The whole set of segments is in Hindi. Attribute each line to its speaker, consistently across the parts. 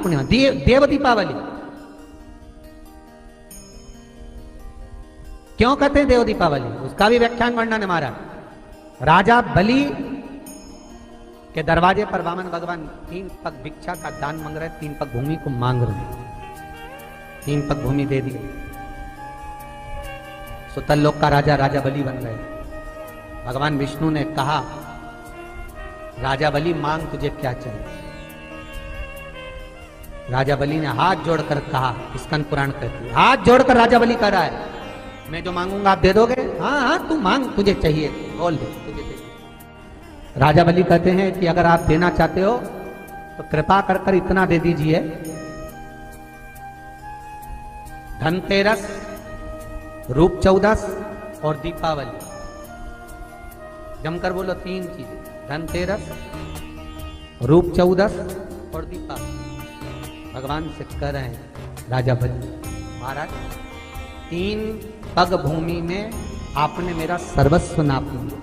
Speaker 1: पूर्णिमा, देव दीपावली। क्यों कहते हैं देव दीपावली, उसका भी व्याख्यान वर्णन है हमारा। राजा बलि के दरवाजे पर वामन भगवान 3 पग भिक्षा का दान मांग रहे, 3 पग भूमि को मांग रहे, 3 पग भूमि दे दी। सुतल लोक का राजा राजा बलि बन गए। भगवान विष्णु ने कहा, राजा बलि मांग तुझे क्या चाहिए। राजा बलि ने हाथ जोड़कर कहा, स्कंद पुराण कहती है, हाथ जोड़कर राजा बलि कह रहा है, मैं जो मांगूंगा आप दे दोगे? हाँ हाँ तू मांग, तुझे चाहिए बोल दे, तुझे दे। राजा बलि कहते हैं कि अगर आप देना चाहते हो तो कृपा कर कर इतना दे दीजिए, धनतेरस, रूप चौदस और दीपावली। जमकर बोलो 3 चीजें, धनतेरस, रूप चौदस और दीपावली। भगवान से कह रहे हैं राजा बलि, महाराज 3 पग भूमि में आपने मेरा सर्वस्व नाप लिया,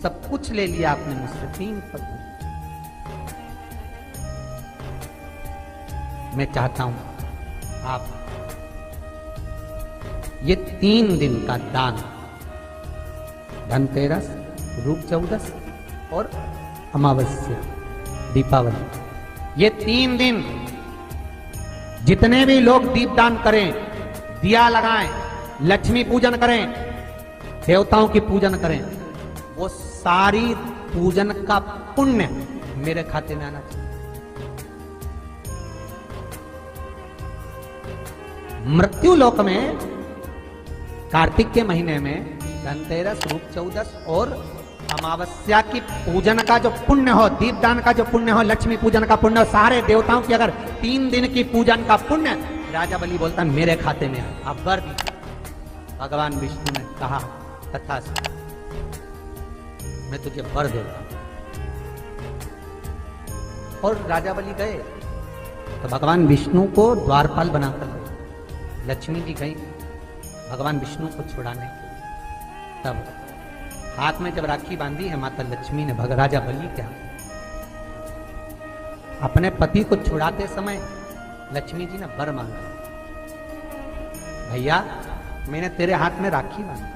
Speaker 1: सब कुछ ले लिया आपने मुझसे, 3 पग। मैं चाहता हूं आप ये 3 दिन का दान, धनतेरस, रूप चौदस और अमावस्या, दीपावली, ये 3 दिन जितने भी लोग दीपदान करें, दिया लगाएं, लक्ष्मी पूजन करें, देवताओं की पूजन करें, वो सारी पूजन का पुण्य मेरे खाते में आना चाहिए। मृत्यु लोक में कार्तिक के महीने में धनतेरस, रूप चौदस और अमावस्या की पूजन का जो पुण्य हो, दीपदान का जो पुण्य हो, लक्ष्मी पूजन का पुण्य हो, सारे देवताओं की अगर 3 दिन की पूजन का पुण्य, राजा बलि बोलता मेरे खाते में आए, आप वर दीजिए। भगवान विष्णु ने कहा तथा मैं तुझे वर देता। और राजा बलि गए तो भगवान विष्णु को द्वारपाल बनाकर गए। लक्ष्मी जी गई भगवान विष्णु को छुड़ाने के लिए। तब हाथ में जब राखी बांधी है माता लक्ष्मी ने, राजा बलि क्या अपने पति को छुड़ाते समय लक्ष्मी जी ने वर मांगा, भैया मैंने तेरे हाथ में राखी बांधी,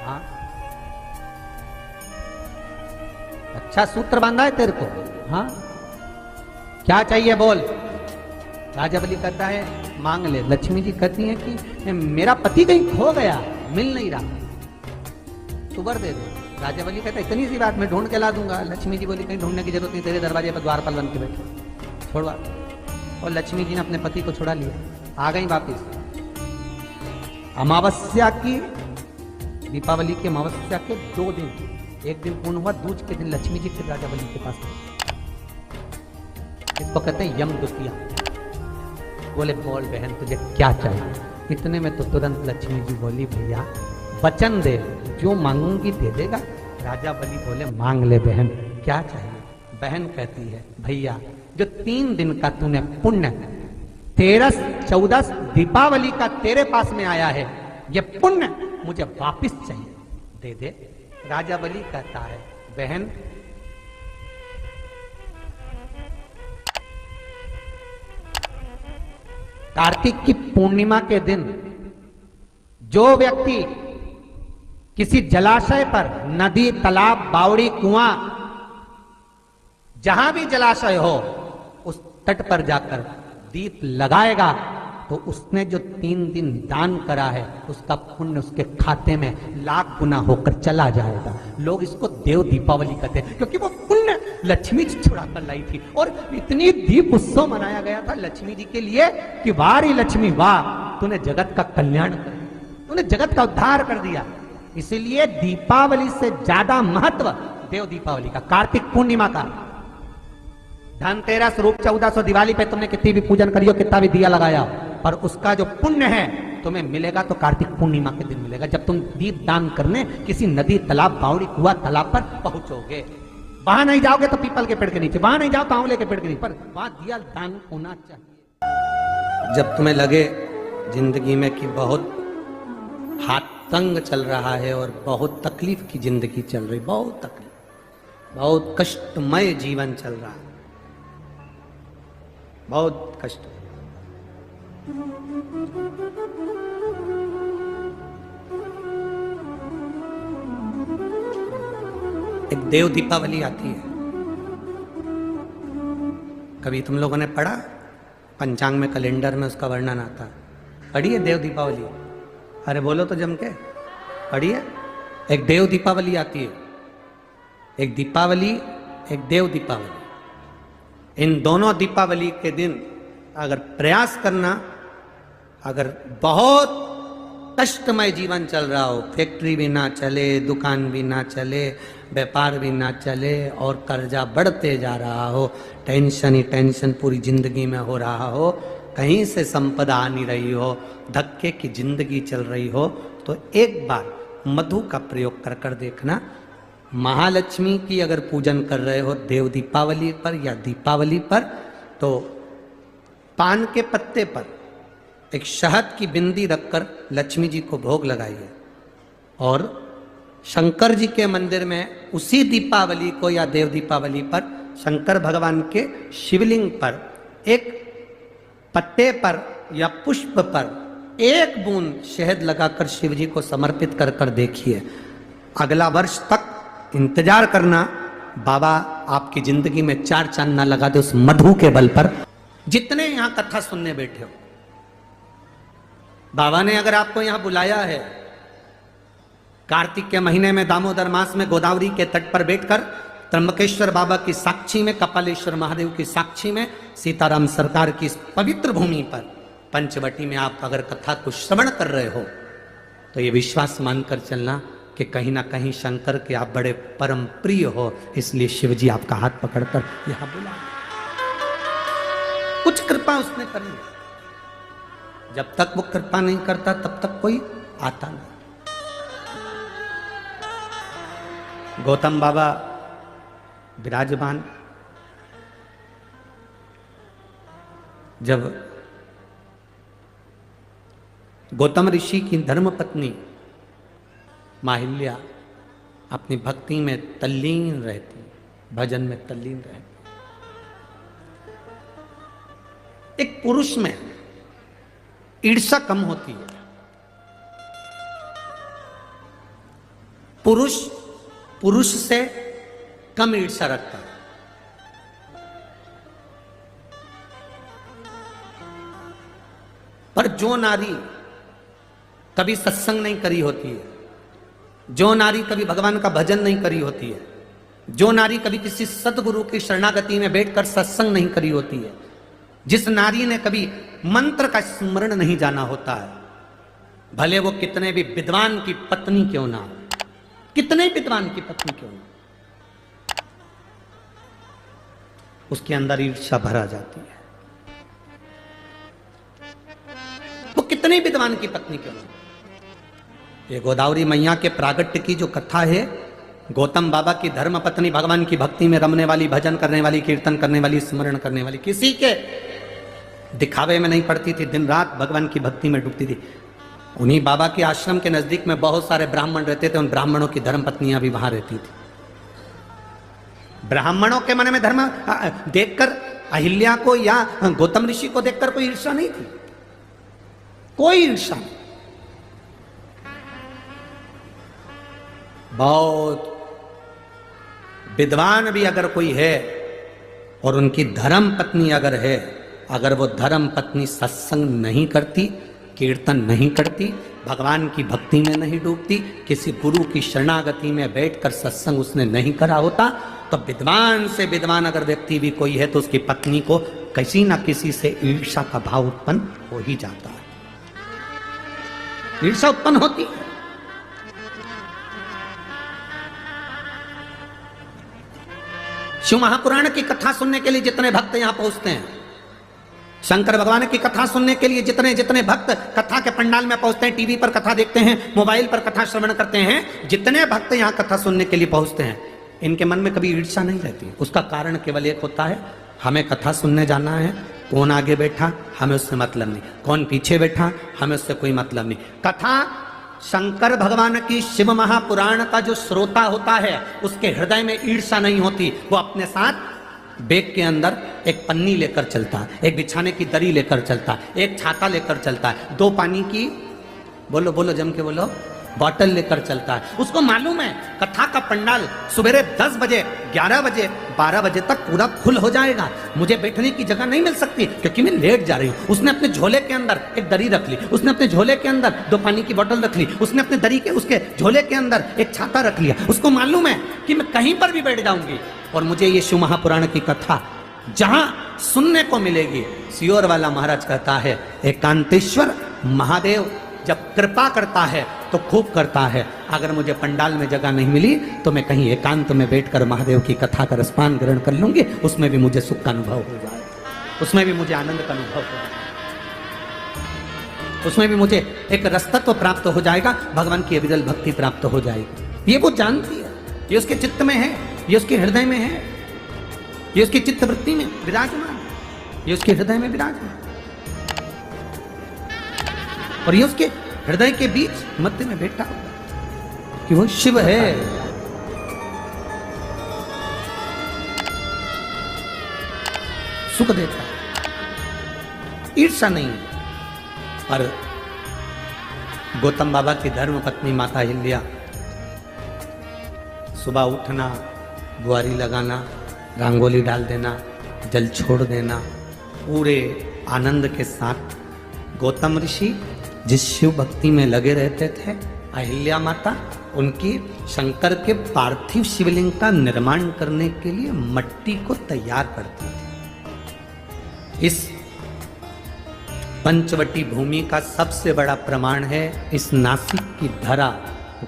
Speaker 1: हाँ अच्छा सूत्र बांधा है तेरे को, हाँ क्या चाहिए बोल। राजा बलि कहता है मांग ले। लक्ष्मी जी कहती हैं कि मेरा पति कहीं खो गया, मिल नहीं रहा, तू वर दे दे। राजा बलि कहता है इतनी सी बात मैं ढूंढ के ला दूंगा। लक्ष्मी जी बोली कहीं ढूंढने की जरूरत नहीं, तेरे दरवाजे पर द्वारपाल बन के बैठे, छोड़वा। और लक्ष्मी जी ने अपने पति को छुड़ा लिया, आ गई वापिस। अमावस्या की, दीपावली की अमावस्या के 2 दिन, एक दिन पूर्ण हुआ, दूज के दिन लक्ष्मी जी फिर राजा बलि के पास गए। इसको कहते हैं यम द्वितीया। बोले बोल बहन तुझे क्या चाहिए। इतने में तो तुरंत लक्ष्मी जी बोली भैया वचन दे, जो मांगूंगी दे देगा। राजा बलि बोले मांग ले बहन, क्या चाहिए। बहन कहती है भैया जो 3 दिन का तूने पुण्य, 13, 14 दीपावली का तेरे पास में आया है, ये पुण्य मुझे वापिस चाहिए, दे दे। राजा बलि कहता है बहन कार्तिक की पूर्णिमा के दिन जो व्यक्ति किसी जलाशय पर, नदी, तालाब, बावड़ी, कुआं, जहां भी जलाशय हो उस तट पर जाकर दीप लगाएगा तो उसने जो 3 दिन दान करा है उसका पुण्य उसके खाते में लाख गुना होकर चला जाएगा। लोग इसको देव दीपावली कहते हैं क्योंकि वो पुण्य लक्ष्मी जी छुड़ा कर लाई थी। और इतनी दीप उत्सव मनाया गया था लक्ष्मी जी के लिए कि वाह लक्ष्मी वाह, तूने जगत का कल्याण कर दिया, तूने जगत का उद्धार कर दिया। इसीलिए दीपावली से ज्यादा महत्व देव दीपावली का, कार्तिक पूर्णिमा का। धनतेरस, रूप 14 दिवाली पे तुमने कितनी भी पूजन करियो, कितना भी दिया लगाया, पर उसका जो पुण्य है तुम्हें मिलेगा तो कार्तिक पूर्णिमा के दिन मिलेगा, जब तुम दीप दान करने किसी नदी, तालाब, बावड़ी, कुआं, तालाब पर पहुंचोगे। वहां नहीं जाओगे तो पीपल के पेड़ के नीचे, वहां नहीं जाओ तो आंवले के पेड़ के नीचे, पर वहां दिया दान होना चाहिए। जब तुम्हें लगे जिंदगी में कि बहुत हाथ तंग चल रहा है और बहुत तकलीफ की जिंदगी चल रही, बहुत तकलीफ, बहुत कष्टमय जीवन चल रहा है, बहुत कष्ट। एक देव दीपावली आती है, कभी तुम लोगों ने पढ़ा? पंचांग में, कैलेंडर में उसका वर्णन आता। पढ़ी है देव दीपावली? अरे बोलो तो जम के, पढ़ी है? एक देव दीपावली आती है, एक दीपावली, एक देव दीपावली। इन दोनों दीपावली के दिन अगर प्रयास करना, अगर बहुत कष्टमय जीवन चल रहा हो, फैक्ट्री भी ना चले, दुकान भी ना चले, व्यापार भी ना चले और कर्जा बढ़ते जा रहा हो, टेंशन ही टेंशन पूरी जिंदगी में हो रहा हो, कहीं से संपदा आ नहीं रही हो, धक्के की जिंदगी चल रही हो, तो एक बार मधु का प्रयोग कर कर देखना। महालक्ष्मी की अगर पूजन कर रहे हो देव दीपावली पर या दीपावली पर, तो पान के पत्ते पर एक शहद की बिंदी रखकर लक्ष्मी जी को भोग लगाइए और शंकर जी के मंदिर में उसी दीपावली को या देव दीपावली पर शंकर भगवान के शिवलिंग पर एक पत्ते पर या पुष्प पर एक बूंद शहद लगाकर शिव जी को समर्पित कर कर देखिए। अगला वर्ष तक इंतजार करना, बाबा आपकी जिंदगी में चार चांद ना लगा दे उस मधु के बल पर। जितने यहां कथा सुनने बैठे हो, बाबा ने अगर आपको यहां बुलाया है, कार्तिक के महीने में दामोदर मास में गोदावरी के तट पर बैठकर त्र्यंबकेश्वर बाबा की साक्षी में, कपालेश्वर महादेव की साक्षी में, सीताराम सरकार की इस पवित्र भूमि पर पंचवटी में आप अगर कथा को श्रवण कर रहे हो, तो ये विश्वास मानकर चलना कि कहीं ना कहीं शंकर के आप बड़े परम प्रिय हो, इसलिए शिव जी आपका हाथ पकड़कर यहां बुला। कुछ कृपा उसने करनी, जब तक वो कृपा नहीं करता तब तक कोई आता नहीं। गौतम बाबा विराजमान, जब गौतम ऋषि की धर्मपत्नी माहिल्या अपनी भक्ति में तल्लीन रहती, भजन में तल्लीन रहती, एक पुरुष में ईर्ष्या कम होती है। पुरुष से कम ईर्ष्या रखता है। पर जो नारी कभी सत्संग नहीं करी होती है, जो नारी कभी भगवान का भजन नहीं करी होती है, जो नारी कभी किसी सतगुरु की शरणागति में बैठकर सत्संग नहीं करी होती है, जिस नारी ने कभी मंत्र का स्मरण नहीं जाना होता है, भले वो कितने भी विद्वान की पत्नी क्यों ना हो, कितने विद्वान की पत्नी क्यों ना, उसके अंदर ईर्ष्या भरा जाती है। वो कितने विद्वान की पत्नी क्यों ना। ये गोदावरी मैया के प्रागट्य की जो कथा है, गौतम बाबा की धर्म पत्नी भगवान की भक्ति में रमने वाली, भजन करने वाली, कीर्तन करने वाली, स्मरण करने वाली, किसी के दिखावे में नहीं पड़ती थी, दिन रात भगवान की भक्ति में डूबती थी। उन्हीं बाबा के आश्रम के नजदीक में बहुत सारे ब्राह्मण रहते थे, उन ब्राह्मणों की धर्म पत्नियां भी वहां रहती थी। ब्राह्मणों के मन में धर्म देखकर अहिल्या को या गौतम ऋषि को देखकर कोई ईर्ष्या नहीं थी, कोई ईर्ष्या नहीं। बहुत विद्वान भी अगर कोई है और उनकी धर्म पत्नी अगर है, अगर वो धर्म पत्नी सत्संग नहीं करती, कीर्तन नहीं करती, भगवान की भक्ति में नहीं डूबती, किसी गुरु की शरणागति में बैठकर सत्संग उसने नहीं करा होता, तो विद्वान से विद्वान अगर व्यक्ति भी कोई है तो उसकी पत्नी को किसी ना किसी से ईर्ष्या का भाव उत्पन्न हो ही जाता है। ईर्ष्या उत्पन्न होती है। शिव महापुराण की कथा सुनने के लिए जितने भक्त यहां पहुंचते हैं, शंकर भगवान की कथा सुनने के लिए जितने जितने भक्त कथा के पंडाल में पहुंचते हैं, टीवी पर कथा देखते हैं, मोबाइल पर कथा श्रवण करते हैं, जितने भक्त यहां कथा सुनने के लिए पहुंचते हैं, इनके मन में कभी ईर्ष्या नहीं रहती। उसका कारण केवल एक होता है, हमें कथा सुनने जाना है, कौन आगे बैठा हमें उससे मतलब नहीं, कौन पीछे बैठा हमें उससे कोई मतलब नहीं। कथा शंकर भगवान की शिव महापुराण का जो श्रोता होता है, उसके हृदय में ईर्ष्या नहीं होती, वो अपने साथ बैग के अंदर एक पन्नी लेकर चलता है, एक बिछाने की दरी लेकर चलता है, एक छाता लेकर चलता है, 2 पानी की बोलो बोलो जम के बोलो बॉटल लेकर चलता है। उसको मालूम है कथा का पंडाल सुबह 10 बजे 11 बजे 12 बजे तक पूरा फुल हो जाएगा, मुझे बैठने की जगह नहीं मिल सकती क्योंकि मैं लेट जा रही हूँ। उसने अपने झोले के अंदर एक दरी रख ली, उसने अपने झोले के अंदर 2 पानी की बोतल रख ली, उसने अपने दरी के उसके झोले के अंदर एक छाता रख लिया। उसको मालूम है कि मैं कहीं पर भी बैठ जाऊंगी और मुझे ये शिव महापुराण की कथा जहां सुनने को मिलेगी। सियोर वाला महाराज कहता है एकांतेश्वर महादेव जब कृपा करता है तो खूब करता है। अगर मुझे पंडाल में जगह नहीं मिली तो मैं कहीं एकांत में बैठकर महादेव की कथा का रसपान ग्रहण कर लूंगी, उसमें भी मुझे सुख का अनुभव हो जाए, उसमें भी मुझे आनंद का अनुभव हो जाए, उसमें भी मुझे एक रसतत्व प्राप्त हो जाएगा, भगवान की अविरल भक्ति प्राप्त हो जाएगी। ये वो जानती है, ये उसके चित्त में है, ये उसके हृदय में है, ये उसकी चित्तवृत्ति में विराजमान, ये उसके हृदय में विराजमान और ये उसके हृदय के बीच मध्य में बैठा हुआ कि वो शिव है। सुख देता है, ईर्षा नहीं। और गौतम बाबा की धर्म पत्नी माता अहिल्या सुबह उठना, बुआरी लगाना, रंगोली डाल देना, जल छोड़ देना, पूरे आनंद के साथ गौतम ऋषि जिस शिव भक्ति में लगे रहते थे, अहिल्या माता उनकी शंकर के पार्थिव शिवलिंग का निर्माण करने के लिए मट्टी को तैयार करती थी। इस पंचवटी भूमि का सबसे बड़ा प्रमाण है, इस नासिक की धरा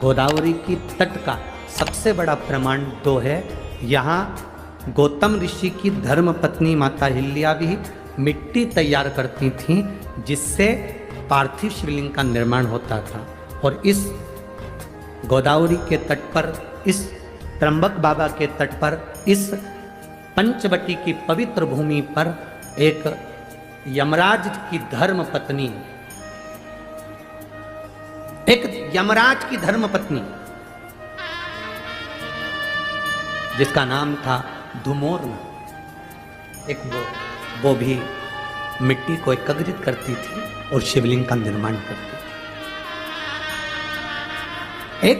Speaker 1: गोदावरी की तट का सबसे बड़ा प्रमाण 2 है। यहाँ गौतम ऋषि की धर्म पत्नी माता अहिल्या भी मिट्टी तैयार करती थी जिससे पार्थिव शिवलिंग का निर्माण होता था। और इस गोदावरी के तट पर, इस त्र्यंबक बाबा के तट पर, इस पंचवटी की पवित्र भूमि पर एक यमराज की धर्म पत्नी, एक यमराज की धर्म पत्नी जिसका नाम था धुमोरना, एक वो भी मिट्टी को एकत्रित करती थी और शिवलिंग का निर्माण करती थी। एक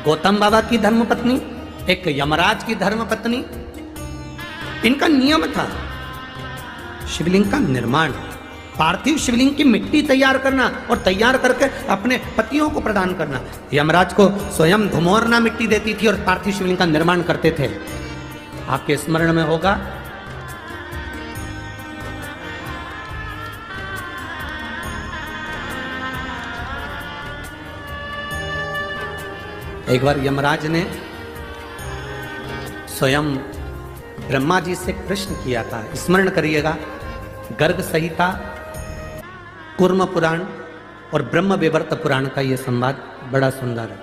Speaker 1: गौतम बाबा की धर्मपत्नी, एक यमराज की धर्मपत्नी, इनका नियम था शिवलिंग का निर्माण, पार्थिव शिवलिंग की मिट्टी तैयार करना और तैयार करके अपने पतियों को प्रदान करना। यमराज को स्वयं धुमोरना मिट्टी देती थी और पार्थिव शिवलिंग का निर्माण करते थे। आपके स्मरण में होगा एक बार यमराज ने स्वयं ब्रह्मा जी से प्रश्न किया था, स्मरण करिएगा, गर्ग संहिता, कूर्म पुराण और ब्रह्म विवर्त पुराण का यह संवाद बड़ा सुंदर है।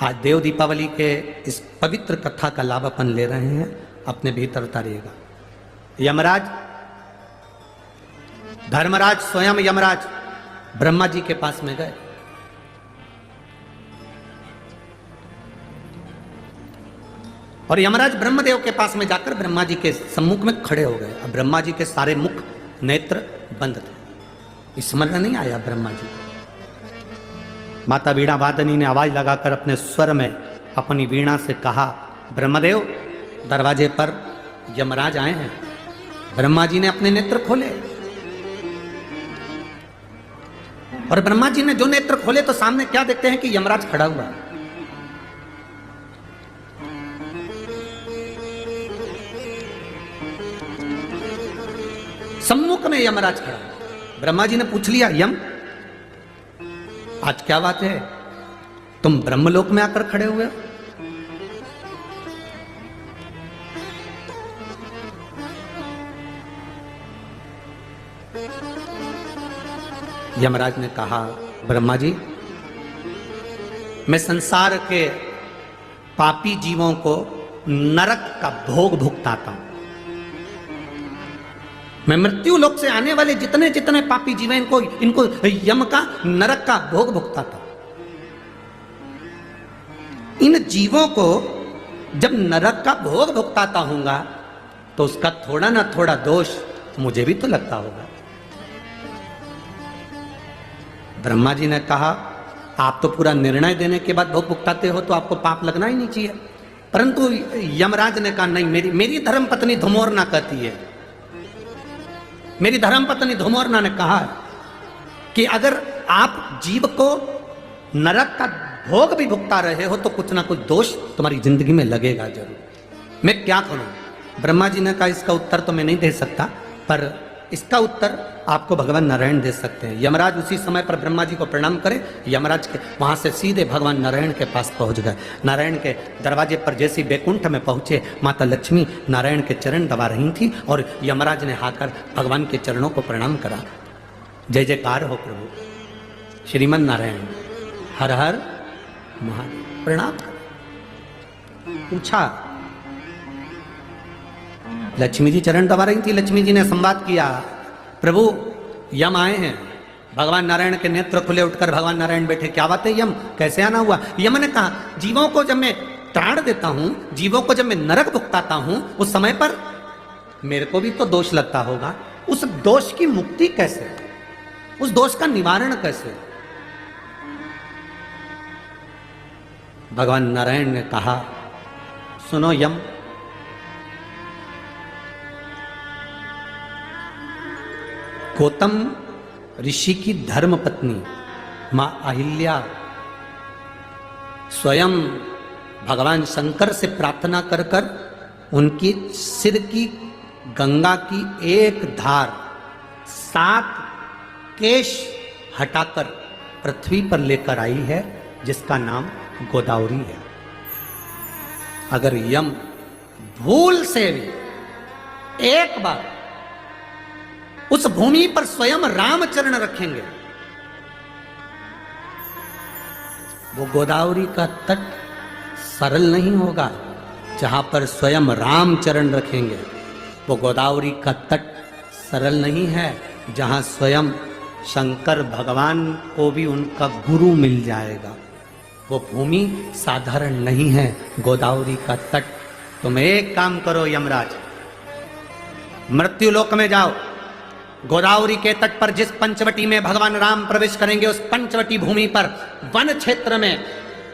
Speaker 1: आज देव दीपावली के इस पवित्र कथा का लाभ अपन ले रहे हैं, अपने भीतर उतारिएगा। यमराज, धर्मराज स्वयं यमराज ब्रह्मा जी के पास में गए। और यमराज ब्रह्मदेव के पास में जाकर ब्रह्मा जी के सम्मुख में खड़े हो गए। अब ब्रह्मा जी के सारे मुख नेत्र बंद थे, स्मरण नहीं आया ब्रह्मा जी को। माता वीणा वादनी ने आवाज लगाकर अपने स्वर में अपनी वीणा से कहा, ब्रह्मदेव दरवाजे पर यमराज आए हैं। ब्रह्मा जी ने अपने नेत्र खोले और ब्रह्मा जी ने जो नेत्र खोले तो सामने क्या देखते हैं कि यमराज खड़ा हुआ है। सम्मुख में यमराज खड़ा। ब्रह्मा जी ने पूछ लिया, यम आज क्या बात है, तुम ब्रह्मलोक में आकर खड़े हुए हो? यमराज ने कहा, ब्रह्मा जी मैं संसार के पापी जीवों को नरक का भोग भुगताता हूं। मैं मृत्यु लोक से आने वाले जितने जितने पापी जीव हैं इनको यम का नरक का भोग भुगताता। इन जीवों को जब नरक का भोग भुगताता हूंगा तो उसका थोड़ा ना थोड़ा दोष मुझे भी तो लगता होगा। ब्रह्मा जी ने कहा आप तो पूरा निर्णय देने के बाद भोग भुगताते हो तो आपको पाप लगना ही नहीं चाहिए, परंतु यमराज ने कहा नहीं, मेरी धर्मपत्नी धुमोरना कहती है, मेरी धर्मपत्नी धुमोरना ने कहा कि अगर आप जीव को नरक का भोग भी भुगता रहे हो तो कुछ ना कुछ दोष तुम्हारी जिंदगी में लगेगा जरूर। मैं क्या करूं? ब्रह्मा जी ने कहा इसका उत्तर तो मैं नहीं दे सकता, पर इसका उत्तर आपको भगवान नारायण दे सकते हैं। यमराज उसी समय पर ब्रह्मा जी को प्रणाम करे, यमराज के वहां से सीधे भगवान नारायण के पास पहुंच गए। नारायण के दरवाजे पर जैसे बैकुंठ में पहुंचे, माता लक्ष्मी नारायण के चरण दबा रही थी और यमराज ने आकर भगवान के चरणों को प्रणाम करा। जय जयकार हो प्रभु, श्रीमन नारायण, हर हर महादेव, प्रणाम। पूछा, लक्ष्मी जी चरण दबा रही थी, लक्ष्मी जी ने संवाद किया, प्रभु यम आए हैं। भगवान नारायण के नेत्र खुले, उठकर भगवान नारायण बैठे, क्या बात है यम, कैसे आना हुआ? यम ने कहा जीवों को जब मैं प्राण देता हूं, जीवों को जब मैं नरक भुगताता हूं, उस समय पर मेरे को भी तो दोष लगता होगा। उस दोष की मुक्ति कैसे, उस दोष का निवारण कैसे? भगवान नारायण ने कहा सुनो यम, गौतम ऋषि की धर्म पत्नी मां अहिल्या स्वयं भगवान शंकर से प्रार्थना कर कर उनकी सिर की गंगा की एक धार 7 केश हटाकर पृथ्वी पर लेकर आई है, जिसका नाम गोदावरी है। अगर यम भूल से भी एक बार उस भूमि पर स्वयं रामचरण रखेंगे, वो गोदावरी का तट सरल नहीं होगा। जहां पर स्वयं रामचरण रखेंगे, वो गोदावरी का तट सरल नहीं है। जहां स्वयं शंकर भगवान को भी उनका गुरु मिल जाएगा, वो भूमि साधारण नहीं है, गोदावरी का तट। तुम एक काम करो यमराज, मृत्युलोक में जाओ, गोदावरी के तट पर जिस पंचवटी में भगवान राम प्रवेश करेंगे, उस पंचवटी भूमि पर वन क्षेत्र में,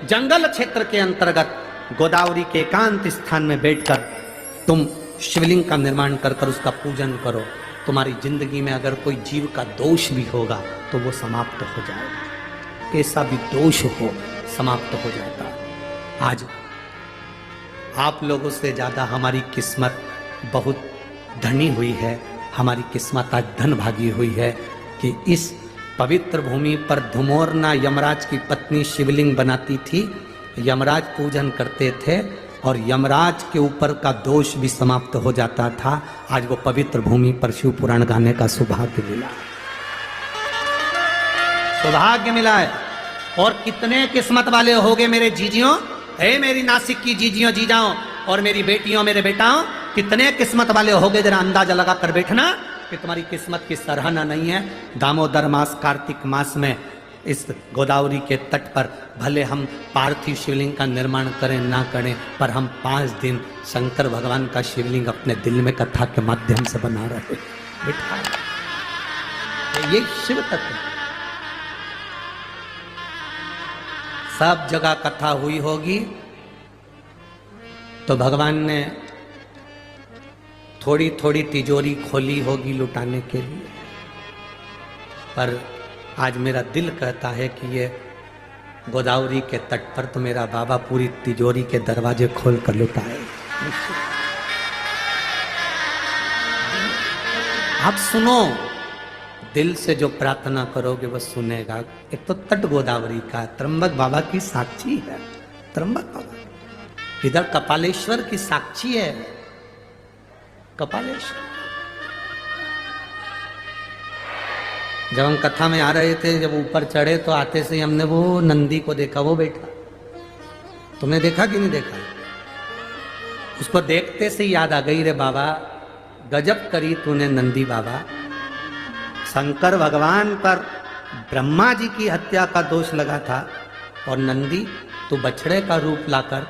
Speaker 1: जंगल क्षेत्र के अंतर्गत गोदावरी के एकांत स्थान में बैठकर तुम शिवलिंग का निर्माण कर कर उसका पूजन करो। तुम्हारी जिंदगी में अगर कोई जीव का दोष भी होगा तो वो समाप्त हो जाएगा, कैसा भी दोष हो समाप्त हो जाता है। आज आप लोगों से ज्यादा हमारी किस्मत बहुत धनी हुई है, हमारी किस्मत आज धन भागी हुई है कि इस पवित्र भूमि पर धुमोरना यमराज की पत्नी शिवलिंग बनाती थी, यमराज पूजन करते थे और यमराज के ऊपर का दोष भी समाप्त हो जाता था। आज वो पवित्र भूमि पर शिव पुराण गाने का सौभाग्य मिला, सौभाग्य मिला है। और कितने किस्मत वाले होगे मेरे जीजियों, हे मेरी नासिक की जीजियों जीजाओं और मेरी बेटियों मेरे बेटाओं, कितने किस्मत वाले होगे, जरा अंदाजा लगा कर बैठना कि तुम्हारी किस्मत की सराहना नहीं है। दामोदर मास कार्तिक मास में इस गोदावरी के तट पर भले हम पार्थिव शिवलिंग का निर्माण करें ना करें, पर हम 5 दिन शंकर भगवान का शिवलिंग अपने दिल में कथा के माध्यम से बना रहे बिठा। ये शिव तत्व, सब जगह कथा हुई होगी तो भगवान ने थोड़ी थोड़ी तिजोरी खोली होगी लुटाने के लिए, पर आज मेरा दिल कहता है कि ये गोदावरी के तट पर तो मेरा बाबा पूरी तिजोरी के दरवाजे खोल कर लुटाए। आप सुनो, दिल से जो प्रार्थना करोगे वो सुनेगा। एक तो तट गोदावरी का, त्र्यंबक बाबा की साक्षी है, त्र्यंबक बाबा इधर कपालेश्वर की साक्षी है, कपालेश्वर। जब हम कथा में आ रहे थे, जब ऊपर चढ़े तो आते से हमने वो नंदी को देखा, वो बैठा। तुमने देखा कि नहीं देखा? उसको देखते से याद आ गई, रे बाबा गजब करी तूने नंदी बाबा। शंकर भगवान पर ब्रह्मा जी की हत्या का दोष लगा था और नंदी तू बछड़े का रूप लाकर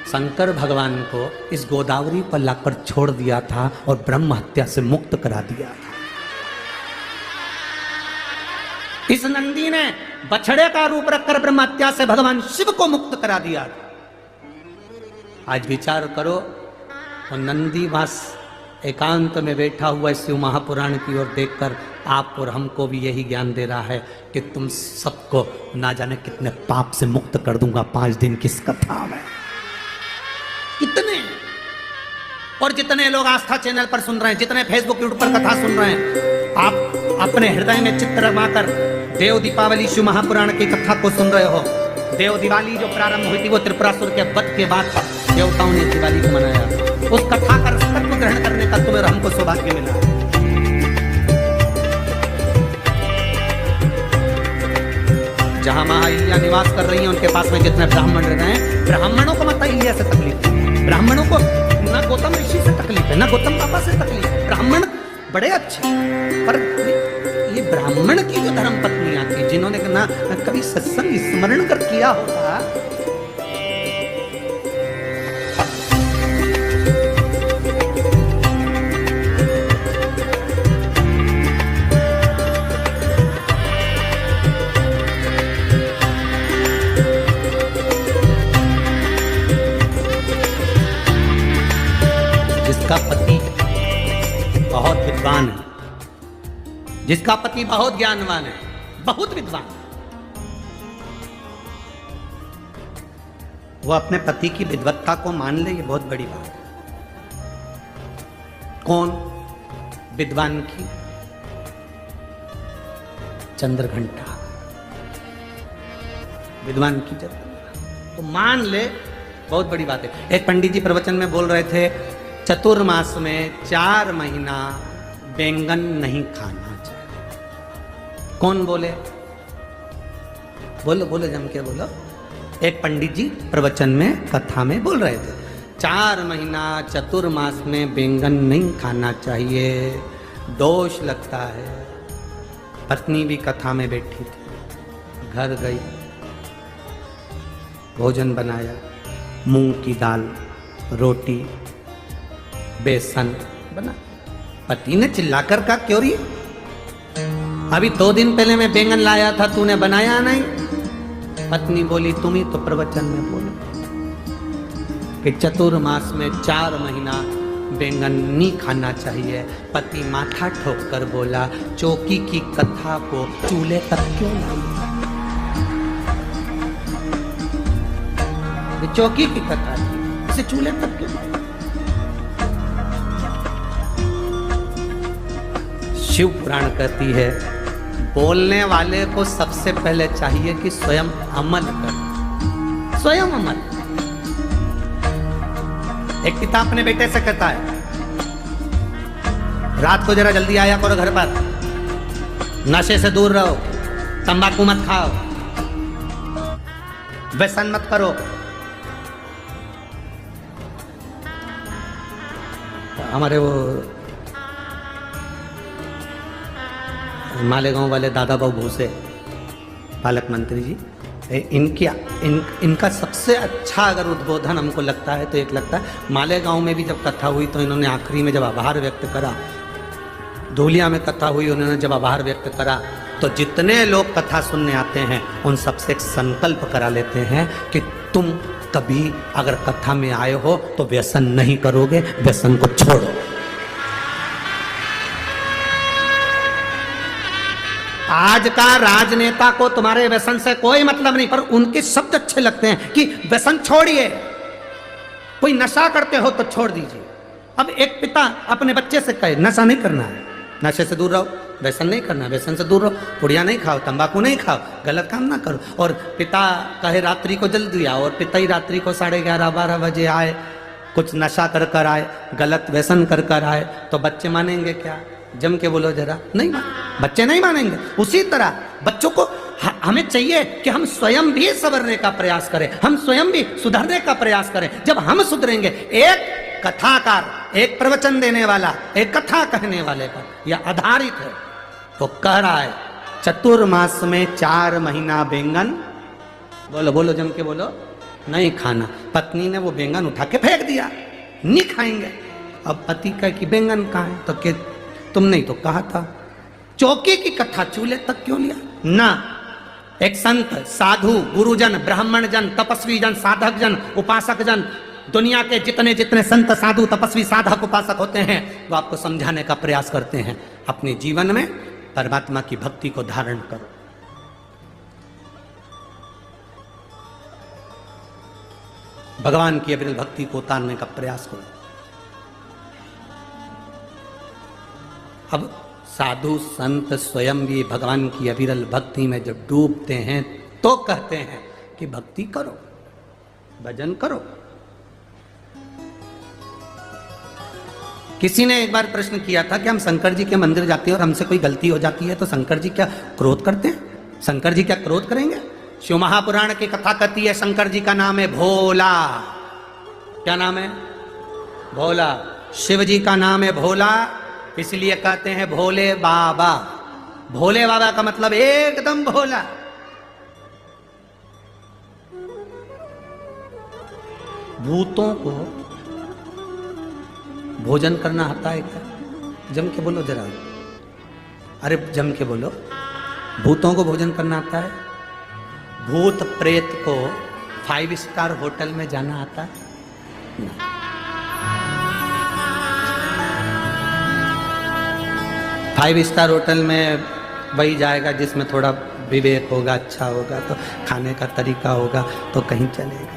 Speaker 1: शंकर भगवान को इस गोदावरी पर लाकर छोड़ दिया था और ब्रह्म हत्या से मुक्त करा दिया था। इस नंदी ने बछड़े का रूप रखकर ब्रह्म हत्या से भगवान शिव को मुक्त करा दिया था। आज विचार करो, तो नंदी बस एकांत में बैठा हुआ शिव महापुराण की ओर देखकर आप और हमको भी यही ज्ञान दे रहा है कि तुम सबको ना जाने कितने पाप से मुक्त कर दूंगा 5 दिन की इस कथा में। कितने, और जितने लोग आस्था चैनल पर सुन रहे हैं, जितने फेसबुक यूट्यूब पर कथा सुन रहे हैं, आप अपने हृदय में चित्त रमाकर देव दीपावली शिव महापुराण की कथा को सुन रहे हो। देव दिवाली जो प्रारंभ हुई थी वो त्रिपुरासुर के वध के बाद देवताओं ने दिवाली को मनाया। उस कथा का रसतत्व ग्रहण करने का तुम्हें हमको सौभाग्य मिला। जहां महाअहिल्या निवास कर रही हैं उनके पास में जितने ब्राह्मण रह रहे हैं, ब्राह्मणों को मत अहिल्या से तकलीफ है। ब्राह्मणों को ना गौतम ऋषि से तकलीफ है, ना गौतम पापा से तकलीफ है। ब्राह्मण बड़े अच्छे, पर ये ब्राह्मण की जो धर्म पत्नियां थी, जिन्होंने ना कभी सत्संग स्मरण कर किया होगा, जिसका पति बहुत विद्वान है, जिसका पति बहुत ज्ञानवान है, बहुत विद्वान, वो अपने पति की विद्वत्ता को मान ले, ये बहुत बड़ी बात है। कौन विद्वान की? चंद्रघंटा विद्वान की तो मान ले, बहुत बड़ी बात है। एक पंडित जी प्रवचन में बोल रहे थे, चतुर्मास में 4 महीना बैंगन नहीं खाना चाहिए। कौन बोले? बोलो बोलो, जम के बोलो। एक पंडित जी प्रवचन में कथा में बोल रहे थे, 4 महीना चतुर्मास में बैंगन नहीं खाना चाहिए, दोष लगता है। पत्नी भी कथा में बैठी थी, घर गई, भोजन बनाया, मूंग की दाल, रोटी, बेसन बना। पति ने चिल्लाकर कहा, क्यों रही? अभी 2 दिन पहले मैं बैंगन लाया था, तूने बनाया नहीं। पत्नी बोली, तुम ही तो प्रवचन में बोले कि चतुर्मास में 4 महीना बैंगन नहीं खाना चाहिए। पति माथा ठोक कर बोला, चौकी की कथा को चूल्हे तक क्यों लाई? चौकी की कथा इसे चूल्हे तक क्यों लाई? शिव पुराण कहती है, बोलने वाले को सबसे पहले चाहिए कि स्वयं अमल कर, स्वयं अमल। एक पिता अपने बेटे से कहता है, रात को जरा जल्दी आया करो घर पर, नशे से दूर रहो, तंबाकू मत खाओ, व्यसन मत करो। हमारे वो मालेगांव वाले दादा बाबू भूसे पालक मंत्री जी, इनका सबसे अच्छा अगर उद्बोधन हमको लगता है तो एक लगता है, मालेगांव में भी जब कथा हुई तो इन्होंने आखिरी में जब आभार व्यक्त करा, धूलिया में कथा हुई, उन्होंने जब आभार व्यक्त करा, तो जितने लोग कथा सुनने आते हैं उन सबसे एक संकल्प करा लेते हैं कि तुम कभी अगर कथा में आए हो तो व्यसन नहीं करोगे, व्यसन को छोड़ो। आज का राजनेता को तुम्हारे व्यसन से कोई मतलब नहीं, पर उनके शब्द अच्छे लगते हैं कि व्यसन छोड़िए, कोई नशा करते हो तो छोड़ दीजिए। अब एक पिता अपने बच्चे से कहे नशा नहीं करना है, नशे से दूर रहो, व्यसन नहीं करना, व्यसन से दूर रहो, पुड़िया नहीं खाओ, तंबाकू नहीं खाओ, गलत काम ना करो। और पिता कहे रात्रि को जल्दी आओ, और पिता ही रात्रि को 11:30-12 बजे आए, कुछ नशा कर कर आए, गलत व्यसन कर कर आए, तो बच्चे मानेंगे क्या? जम के बोलो जरा, नहीं मान, बच्चे नहीं मानेंगे। उसी तरह बच्चों को हमें चाहिए कि हम स्वयं भी संवरने का प्रयास करें, हम स्वयं भी सुधरने का प्रयास करें। जब हम सुधरेंगे, एक कथाकार, एक प्रवचन देने वाला, एक कथा कहने वाले पर यह आधारित है, वो कह रहा है चतुर्मास में 4 महीना बैंगन, बोलो बोलो जम के बोलो, नहीं खाना। पत्नी ने वो बैंगन उठा के फेंक दिया, नहीं खाएंगे। अब पति कहे कि बैंगन कहाँ है, तो के तुमने ही तो कहा था। चौके की कथा चूल्हे तक क्यों लिया ना। एक संत, साधु, गुरुजन, ब्राह्मण जन, तपस्वी जन, साधक जन, उपासक जन, दुनिया के जितने जितने संत, साधु, तपस्वी, साधक, उपासक होते हैं, वो आपको समझाने का प्रयास करते हैं, अपने जीवन में परमात्मा की भक्ति को धारण करो। भगवान की अविरल भक्ति को उतारने का प्रयास करो। अब साधु संत स्वयं भी भगवान की अविरल भक्ति में जब डूबते हैं तो कहते हैं कि भक्ति करो, भजन करो। किसी ने एक बार प्रश्न किया था कि हम शंकर जी के मंदिर जाते हैं और हमसे कोई गलती हो जाती है तो शंकर जी क्या क्रोध करते हैं? शंकर जी क्या क्रोध करेंगे? शिव महापुराण की कथा कहती है शंकर जी का नाम है भोला। क्या नाम है? भोला। शिव जी का नाम है भोला, इसलिए कहते हैं भोले बाबा। भोले बाबा का मतलब एकदम भोला। भूतों को भोजन करना आता है क्या? जम के बोलो जरा, अरे जम के बोलो। भूतों को भोजन करना आता है? भूत प्रेत को 5 स्टार होटल में जाना आता है? नहीं। 5 स्टार होटल में वही जाएगा जिसमें थोड़ा विवेक होगा, अच्छा होगा, तो खाने का तरीका होगा तो कहीं चलेगा।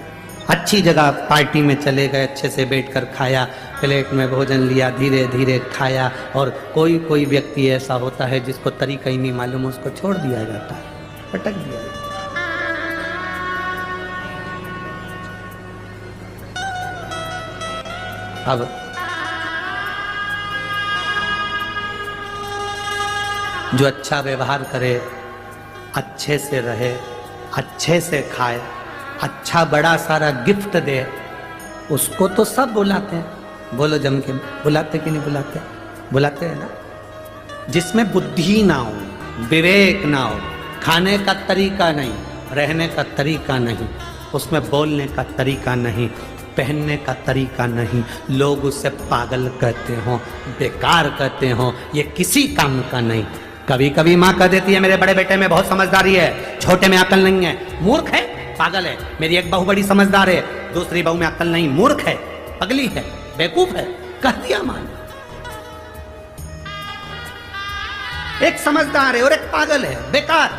Speaker 1: अच्छी जगह पार्टी में चले गए, अच्छे से बैठकर खाया, प्लेट में भोजन लिया, धीरे धीरे खाया। और कोई कोई व्यक्ति ऐसा होता है जिसको तरीका ही नहीं मालूम, उसको छोड़ दिया जाता है, पटक दिया जाता है। अब जो अच्छा व्यवहार करे, अच्छे से रहे, अच्छे से खाए, अच्छा बड़ा सारा गिफ्ट दे, उसको तो सब बुलाते हैं। बोलो जम के, बुलाते कि नहीं बुलाते? बुलाते हैं ना। जिसमें बुद्धि ना हो, विवेक ना हो, खाने का तरीका नहीं, रहने का तरीका नहीं, उसमें बोलने का तरीका नहीं, पहनने का तरीका नहीं, लोग उसे पागल कहते हो, बेकार कहते हो, ये किसी काम का नहीं। कभी कभी माँ कह देती है मेरे बड़े बेटे में बहुत समझदारी है, छोटे में अकल नहीं है, मूर्ख है, पागल है। मेरी एक बहू बड़ी समझदार है, दूसरी बहू में अकल नहीं, मूर्ख है, पगली है, बेवकूफ है, कह दिया माँ ने। एक समझदार है और एक पागल है, बेकार।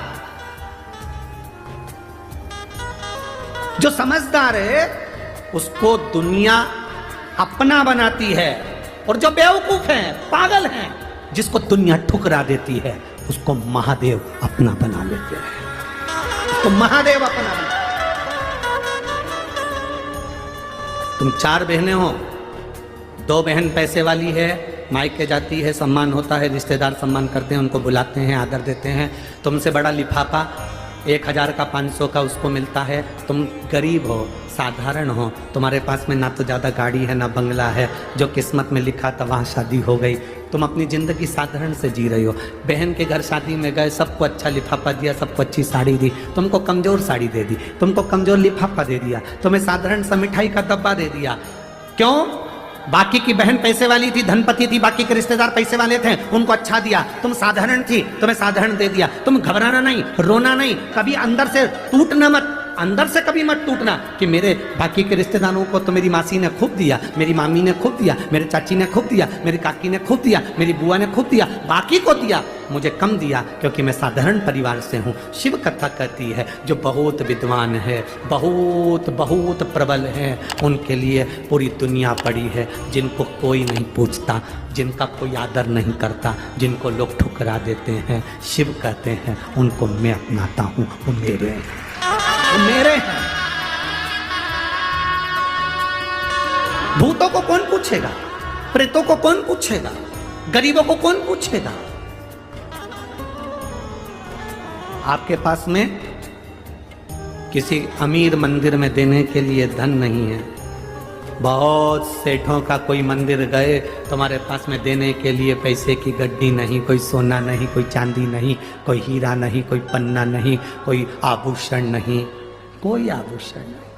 Speaker 1: जो समझदार है उसको दुनिया अपना बनाती है, और जो बेवकूफ है, पागल है, जिसको दुनिया ठुकरा देती है, उसको महादेव अपना बना लेते हैं। उसको महादेव अपना बना। तुम 4 बहनें हो, 2 बहन पैसे वाली है, मायके जाती है, सम्मान होता है, रिश्तेदार सम्मान करते हैं, उनको बुलाते हैं, आदर देते हैं। तुमसे बड़ा लिफाफा 1000 का 500 का उसको मिलता है। तुम गरीब हो, साधारण हो, तुम्हारे पास में ना तो ज़्यादा गाड़ी है ना बंगला है, जो किस्मत में लिखा था वहाँ शादी हो गई। तुम अपनी ज़िंदगी साधारण से जी रही हो। बहन के घर शादी में गए, सबको अच्छा लिफाफा दिया, सबको अच्छी साड़ी दी, तुमको कमज़ोर साड़ी दे दी, तुमको कमज़ोर लिफाफा दे दिया, तुम्हें साधारण सा मिठाई का डब्बा दे दिया। क्यों? बाकी की बहन पैसे वाली थी, धनपति थी, बाकी के रिश्तेदार पैसे वाले थे, उनको अच्छा दिया। तुम साधारण थी, तुम्हें साधारण दे दिया। तुम घबराना नहीं, रोना नहीं, कभी अंदर से टूटना मत, अंदर से कभी मत टूटना कि मेरे बाकी के रिश्तेदारों को तो मेरी मासी ने खूब दिया, मेरी मामी ने खूब दिया, मेरे चाची ने खूब दिया, मेरी काकी ने खूब दिया, मेरी बुआ ने खूब दिया, बाकी को दिया, मुझे कम दिया क्योंकि मैं साधारण परिवार से हूँ। शिव कथा कहती है जो बहुत विद्वान है, बहुत बहुत प्रबल है, उनके लिए पूरी दुनिया पड़ी है, जिनको कोई नहीं पूछता, जिनका कोई आदर नहीं करता, जिनको लोग ठुकरा देते हैं, शिव कहते हैं उनको मैं अपनाता हूँ, वो मेरे हैं, वो मेरे हैं। भूतों को कौन पूछेगा? प्रेतों को कौन पूछेगा? गरीबों को कौन पूछेगा? आपके पास में किसी अमीर मंदिर में देने के लिए धन नहीं है, बहुत सेठों का कोई मंदिर गए, तुम्हारे पास में देने के लिए पैसे की गड्डी नहीं, कोई सोना नहीं, कोई चांदी नहीं, कोई हीरा नहीं, कोई पन्ना नहीं, कोई आभूषण नहीं, कोई आभूषण नहीं।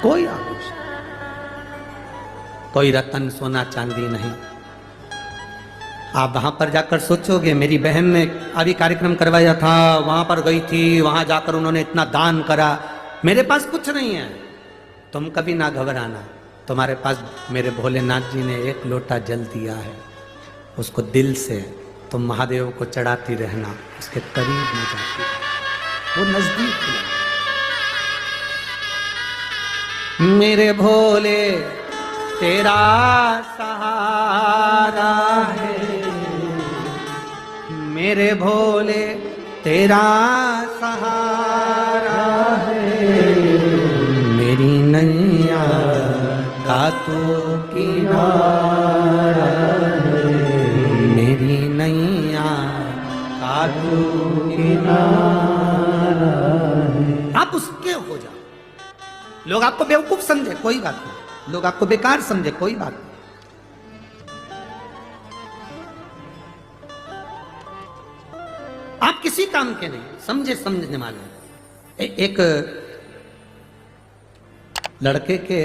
Speaker 1: कोई आभूषण, कोई रतन सोना चांदी नहीं। आप वहां पर जाकर सोचोगे, मेरी बहन ने अभी कार्यक्रम करवाया था, वहां पर गई थी, वहां जाकर उन्होंने इतना दान करा, मेरे पास कुछ नहीं है। तुम कभी ना घबराना, तुम्हारे पास मेरे भोलेनाथ जी ने एक लोटा जल दिया है, उसको दिल से तुम महादेव को चढ़ाती रहना, उसके करीब न जाती, वो नजदीक है। मेरे भोले तेरा सहारा है, मेरे भोले तेरा सहारा है, मेरी नैया का तो किनारा है, मेरी नैया का तो किनारा है। आप उसके हो जाओ। लोग आपको बेवकूफ समझे कोई बात नहीं, लोग आपको बेकार समझे कोई बात नहीं। आप किसी काम के नहीं, समझे समझने वाले। एक लड़के के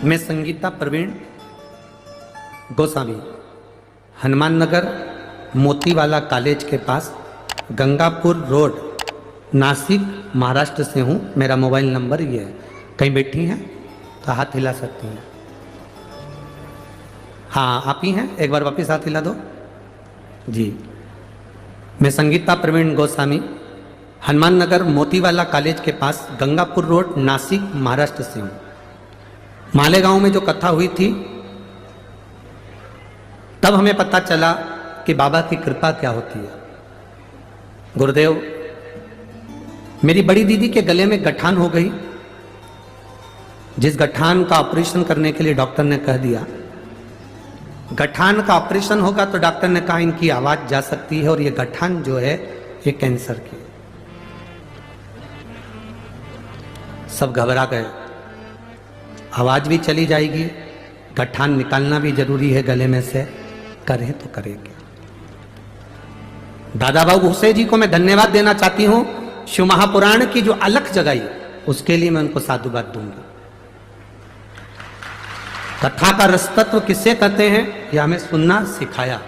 Speaker 1: मैं संगीता प्रवीण गोस्वामी हनुमान नगर मोतीवाला कॉलेज के पास गंगापुर रोड नासिक महाराष्ट्र से हूँ। मेरा मोबाइल नंबर ये है। कहीं बैठी हैं तो हाथ हिला सकती हैं। हाँ आप ही हैं, एक बार वापस हाथ हिला दो जी। मैं संगीता प्रवीण गोस्वामी हनुमान नगर मोतीवाला कॉलेज के पास गंगापुर रोड नासिक महाराष्ट्र से हूँ। मालेगांव में जो कथा हुई थी तब हमें पता चला कि बाबा की कृपा क्या होती है। गुरुदेव, मेरी बड़ी दीदी के गले में गठान हो गई, जिस गठान का ऑपरेशन करने के लिए डॉक्टर ने कह दिया, गठान का ऑपरेशन होगा तो डॉक्टर ने कहा इनकी आवाज जा सकती है और ये गठान जो है ये कैंसर की। सब घबरा गए, आवाज भी चली जाएगी, गठान निकालना भी जरूरी है गले में से, करें तो करेंगे। दादा बाबू भूसे जी को मैं धन्यवाद देना चाहती हूं, शिव महापुराण की जो अलख जगाई उसके लिए मैं उनको साधुवाद दूंगी। कथा का रसतत्व किससे कहते हैं यह हमें सुनना सिखाया।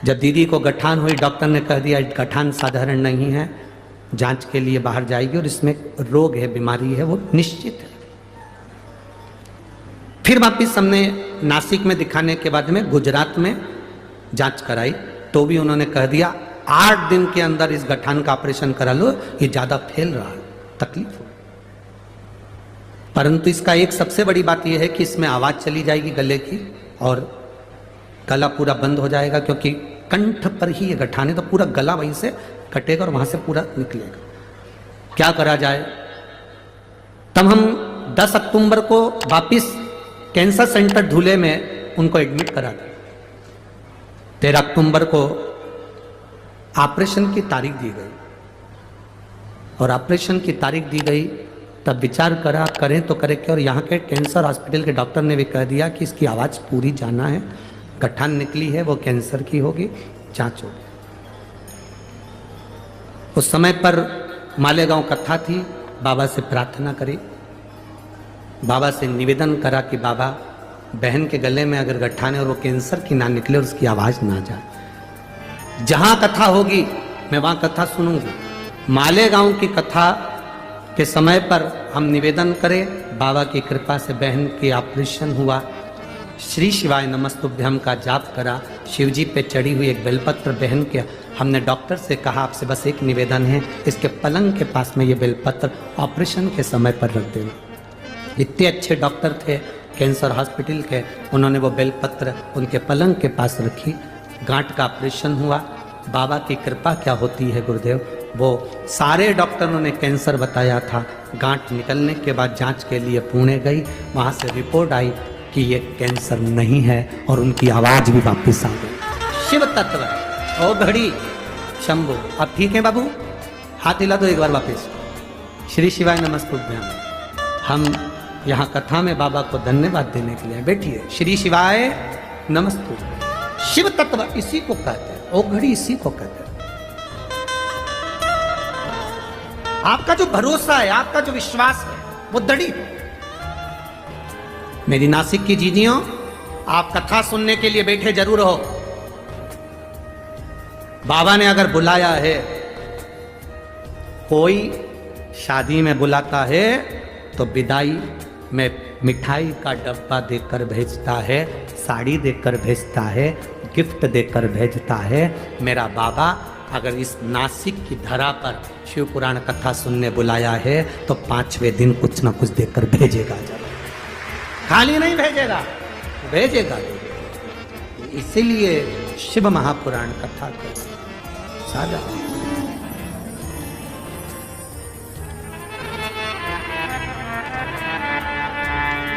Speaker 1: जब दीदी को गठान हुई, डॉक्टर ने कह दिया गठान साधारण नहीं है, जांच के लिए बाहर जाएगी और इसमें रोग है, बीमारी है, वो निश्चित है। फिर वापिस हमने नासिक में दिखाने के बाद में गुजरात में जांच कराई तो भी उन्होंने कह दिया 8 दिन के अंदर इस गठान का ऑपरेशन करा लो, ये ज्यादा फैल रहा है, तकलीफ हो। परंतु इसका एक सबसे बड़ी बात यह है कि इसमें आवाज चली जाएगी गले की और गला पूरा बंद हो जाएगा, क्योंकि कंठ पर ही ये गठान है तो पूरा गला वहीं से कटेगा और वहां से पूरा निकलेगा। क्या करा जाए? तब हम 10 अक्टूबर को वापिस कैंसर सेंटर धुले में उनको एडमिट करा दिया। 13 अक्टूबर को ऑपरेशन की तारीख दी गई और ऑपरेशन की तारीख दी गई तब विचार करा करें तो करें क्या, और यहाँ के कैंसर हॉस्पिटल के डॉक्टर ने भी कह दिया कि इसकी आवाज़ पूरी जाना है, गठान निकली है वो कैंसर की होगी, जांच होगी। उस समय पर मालेगांव कथा थी, बाबा से प्रार्थना करी, बाबा से निवेदन करा कि बाबा बहन के गले में अगर गठान है और वो कैंसर की ना निकले और उसकी आवाज ना जाए। जहां कथा होगी मैं वहां कथा सुनूंगी। मालेगांव की कथा के समय पर हम निवेदन करें, बाबा की कृपा से बहन की ऑपरेशन हुआ, श्री शिवाय नमस्तुभ्यम का जाप करा, शिवजी पे चढ़ी हुई एक बेलपत्र बहन के हमने डॉक्टर से कहा आपसे बस एक निवेदन है, इसके पलंग के पास में ये बेलपत्र ऑपरेशन के समय पर रख देना। इतने अच्छे डॉक्टर थे कैंसर हॉस्पिटल के, उन्होंने वो बेलपत्र उनके पलंग के पास रखी। गांठ का ऑपरेशन हुआ, बाबा की कृपा क्या होती है गुरुदेव, वो सारे डॉक्टरों ने कैंसर बताया था, गांठ निकलने के बाद जांच के लिए पुणे गई, वहाँ से रिपोर्ट आई कि ये कैंसर नहीं है और उनकी आवाज़ भी वापस आ गई। शिव तत्व ओ घड़ी शंभु, अब ठीक है बाबू, हाथ हिला दो एक बार वापस। श्री शिवाय नमस्तुभ्यम। हम यहाँ कथा में बाबा को धन्यवाद देने के लिए बैठिए। श्री शिवाय नमस्तुभ्यम। शिव तत्व इसी को कहते हैं, ओ घड़ी इसी को कहते हैं। आपका जो भरोसा है, आपका जो विश्वास है, वो दृढ़। मेरी नासिक की जीजियों, आप कथा सुनने के लिए बैठे जरूर हो। बाबा ने अगर बुलाया है, कोई शादी में बुलाता है तो विदाई में मिठाई का डब्बा देकर भेजता है, साड़ी देकर भेजता है, गिफ्ट देकर भेजता है। मेरा बाबा अगर इस नासिक की धरा पर शिव पुराण कथा सुनने बुलाया है तो 5वें दिन कुछ ना कुछ देकर भेजेगा, जरूर, खाली नहीं भेजेगा, भेजेगा। इसीलिए शिव महापुराण कथा को सादा।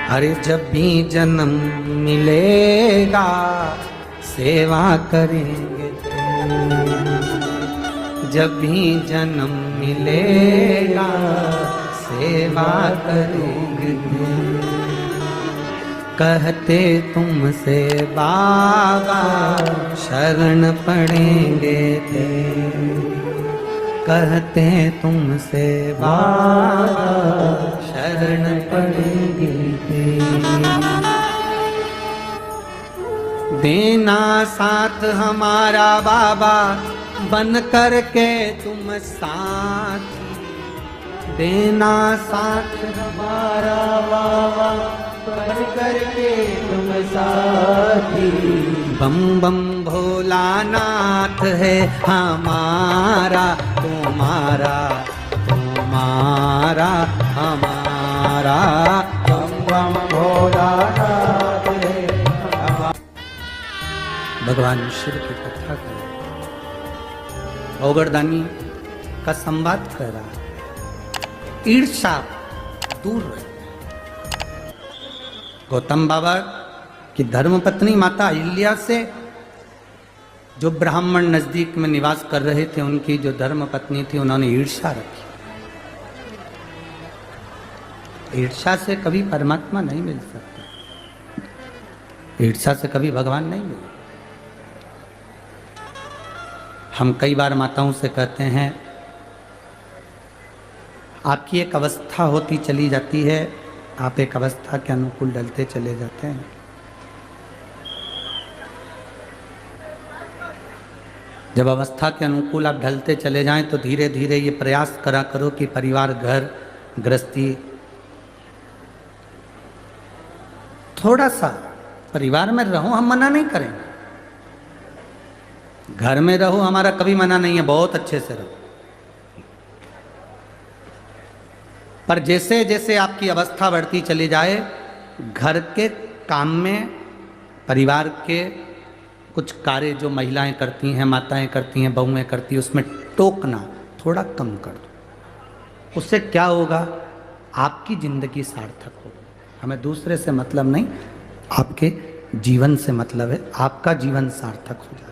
Speaker 1: अरे जब भी जन्म मिलेगा सेवा करेंगे, जब भी जन्म मिलेगा सेवा करेंगे। कहते तुमसे बाबा शरण पड़ेंगे थे, कहते तुमसे बाबा शरण पड़ेंगे थे। देना साथ हमारा बाबा बन कर के तुम साथी, देना साथ हमारा बाबा बन कर के तुम साथी। बम बम भोलानाथ है हमारा तुम्हारा, तुम्हारा हमारा। बम बम भोलानाथ है हमारा। भगवान शिव की कथा कर, औगरदानी का संवाद कर रहा है, ईर्ष्या दूर रहे। गौतम बाबा की धर्मपत्नी माता अहिल्या से जो ब्राह्मण नजदीक में निवास कर रहे थे, उनकी जो धर्मपत्नी थी, उन्होंने ईर्ष्या रखी। ईर्ष्या से कभी परमात्मा नहीं मिल सकता, ईर्ष्या से कभी भगवान नहीं मिले। हम कई बार माताओं से कहते हैं, आपकी एक अवस्था होती चली जाती है, आप एक अवस्था के अनुकूल ढलते चले जाते हैं। जब अवस्था के अनुकूल आप ढलते चले जाएं तो धीरे धीरे ये प्रयास करा करो कि परिवार, घर, गृहस्थी, थोड़ा सा परिवार में रहो। हम मना नहीं करेंगे, घर में रहो, हमारा कभी मना नहीं है, बहुत अच्छे से रहो। पर जैसे जैसे आपकी अवस्था बढ़ती चली जाए, घर के काम में, परिवार के कुछ कार्य जो महिलाएं करती हैं, माताएं करती हैं, बहुएं करती हैं, उसमें टोकना थोड़ा कम कर दो। उससे क्या होगा, आपकी जिंदगी सार्थक होगी। हमें दूसरे से मतलब नहीं, आपके जीवन से मतलब है, आपका जीवन सार्थक हो जाए।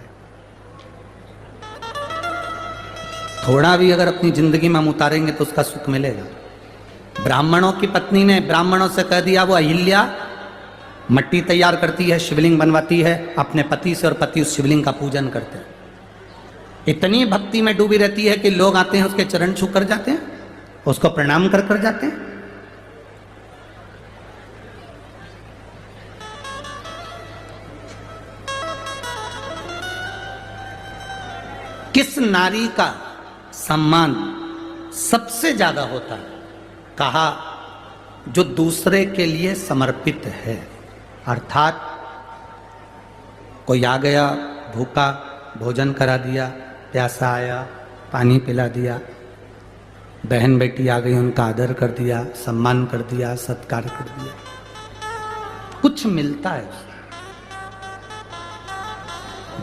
Speaker 1: थोड़ा भी अगर अपनी जिंदगी में हम उतारेंगे तो उसका सुख मिलेगा। ब्राह्मणों की पत्नी ने ब्राह्मणों से कह दिया, वो अहिल्या मट्टी तैयार करती है, शिवलिंग बनवाती है अपने पति से, और पति उस शिवलिंग का पूजन करते हैं। इतनी भक्ति में डूबी रहती है कि लोग आते हैं, उसके चरण छू कर जाते हैं, उसको प्रणाम कर कर जाते हैं। किस नारी का सम्मान सबसे ज्यादा होता है? कहा, जो दूसरे के लिए समर्पित है। अर्थात कोई आ गया भूखा, भोजन करा दिया, प्यासा आया, पानी पिला दिया, बहन बेटी आ गई, उनका आदर कर दिया, सम्मान कर दिया, सत्कार कर दिया, कुछ मिलता है।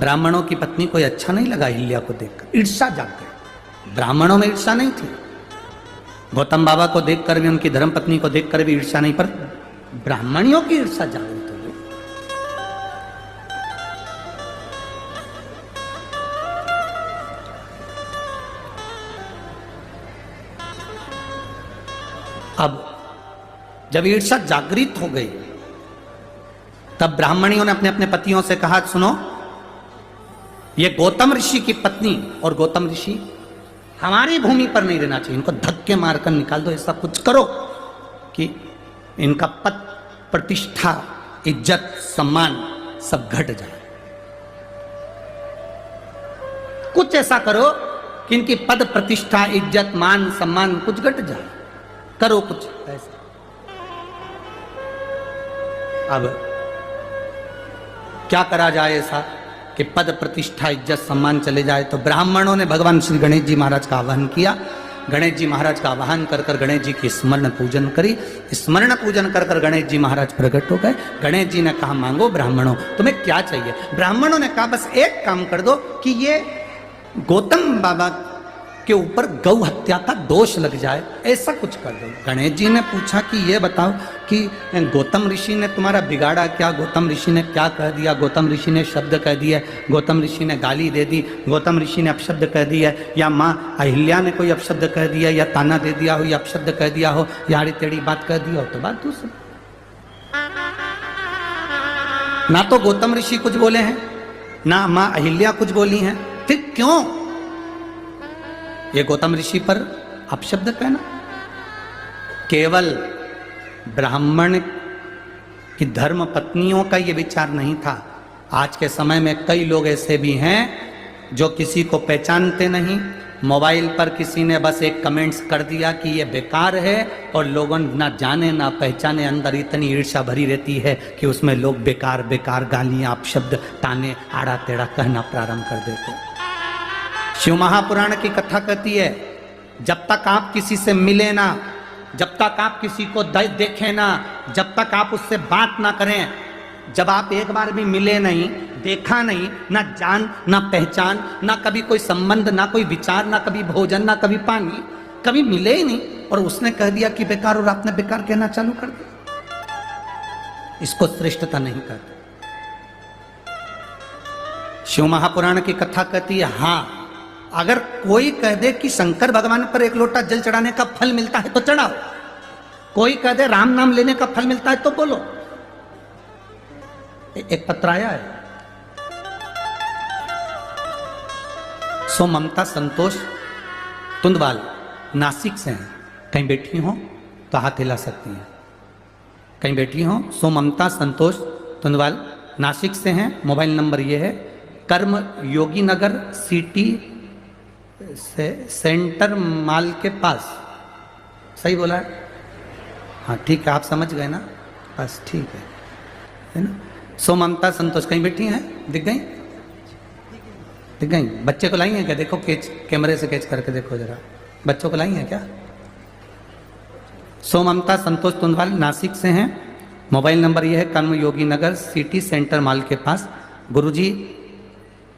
Speaker 1: ब्राह्मणों की पत्नी कोई अच्छा नहीं लगा अहिल्या को देखकर, ईर्ष्या जाग गई। ब्राह्मणों में ईर्ष्या नहीं थी, गौतम बाबा को देखकर भी, उनकी धर्म पत्नी को देखकर भी ईर्ष्या नहीं, पर ब्राह्मणियों की ईर्ष्या जागृत हो गई। अब जब ईर्ष्या जागृत हो गई, तब ब्राह्मणियों ने अपने अपने पतियों से कहा, सुनो, ये गौतम ऋषि की पत्नी और गौतम ऋषि हमारी भूमि पर नहीं रहना चाहिए, इनको धक्के मारकर निकाल दो, ऐसा कुछ करो कि इनका पद, प्रतिष्ठा, इज्जत, सम्मान सब घट जाए। कुछ ऐसा करो कि इनकी पद, प्रतिष्ठा, इज्जत, मान, सम्मान कुछ घट जाए, करो कुछ ऐसा। अब क्या करा जाए ऐसा कि पद, प्रतिष्ठा, इज्जत, सम्मान चले जाए? तो ब्राह्मणों ने भगवान श्री गणेश जी महाराज का आह्वान किया। गणेश जी महाराज का आह्वान कर कर गणेश जी की स्मरण पूजन करी। स्मरण पूजन कर कर गणेश जी महाराज प्रकट हो गए। गणेश जी ने कहा, मांगो ब्राह्मणों, तुम्हें क्या चाहिए? ब्राह्मणों ने कहा, बस एक काम कर दो कि ये गौतम बाबा के ऊपर गौ हत्या का दोष लग जाए, ऐसा कुछ कर दो। गणेश जी ने पूछा कि ये बताओ कि गौतम ऋषि ने तुम्हारा बिगाड़ा क्या? गौतम ऋषि ने क्या कह दिया? गौतम ऋषि ने शब्द कह दिया, गौतम ऋषि ने गाली दे दी, गौतम ऋषि ने अपशब्द कह दिया, या माँ अहिल्या ने कोई अपशब्द कह दिया, या ताना दे दिया हो, या अपशब्द कह दिया हो, या आड़ी टेढ़ी बात कह दी हो, तो बात दूसरी। ना तो गौतम ऋषि कुछ बोले हैं, ना माँ अहिल्या कुछ बोली हैं, फिर क्यों ये गौतम ऋषि पर अपशब्द कहना? केवल ब्राह्मण की धर्म पत्नियों का ये विचार नहीं था। आज के समय में कई लोग ऐसे भी हैं जो किसी को पहचानते नहीं, मोबाइल पर किसी ने बस एक कमेंट्स कर दिया कि ये बेकार है, और लोगों ना जाने ना पहचाने अंदर इतनी ईर्ष्या भरी रहती है कि उसमें लोग बेकार बेकार गालियां, अपशब्द, ताने, आड़ा टेढ़ा कहना प्रारंभ कर देते हैं। शिव महापुराण की कथा कहती है, जब तक आप किसी से मिले ना, जब तक आप किसी को देखें ना, जब तक आप उससे बात ना करें, जब आप एक बार भी मिले नहीं, देखा नहीं, ना जान ना पहचान, ना कभी कोई संबंध, ना कोई विचार, ना कभी भोजन, ना कभी पानी, कभी मिले ही नहीं, और उसने कह दिया कि बेकार, और आपने बेकार कहना चालू कर दिया, इसको श्रेष्ठता नहीं कहते। शिव महापुराण की कथा कहती है, हाँ, अगर कोई कह दे कि शंकर भगवान पर एक लोटा जल चढ़ाने का फल मिलता है तो चढ़ाओ, कोई कह दे राम नाम लेने का फल मिलता है तो बोलो। एक पत्र आया है, सो ममता संतोष तुंदवाल नासिक से हैं, कहीं बैठी हो तो हाथ हिला सकती हैं, कहीं बैठी हो। सो ममता संतोष तुंदवाल नासिक से हैं, मोबाइल नंबर ये है, कर्म योगी नगर सिटी से सेंटर माल के पास। सही बोला है? हाँ ठीक है, आप समझ गए ना, बस ठीक है ना। सो ममता संतोष कहीं बैठी हैं, दिख गई? दिख गई? बच्चे को लाई हैं क्या? देखो, कैच कैमरे से कैच करके देखो जरा, बच्चों को लाई हैं क्या? सो ममता संतोष तुंदवाल नासिक से हैं, मोबाइल नंबर ये है, कर्म योगी नगर सिटी सेंटर माल के पास। गुरुजी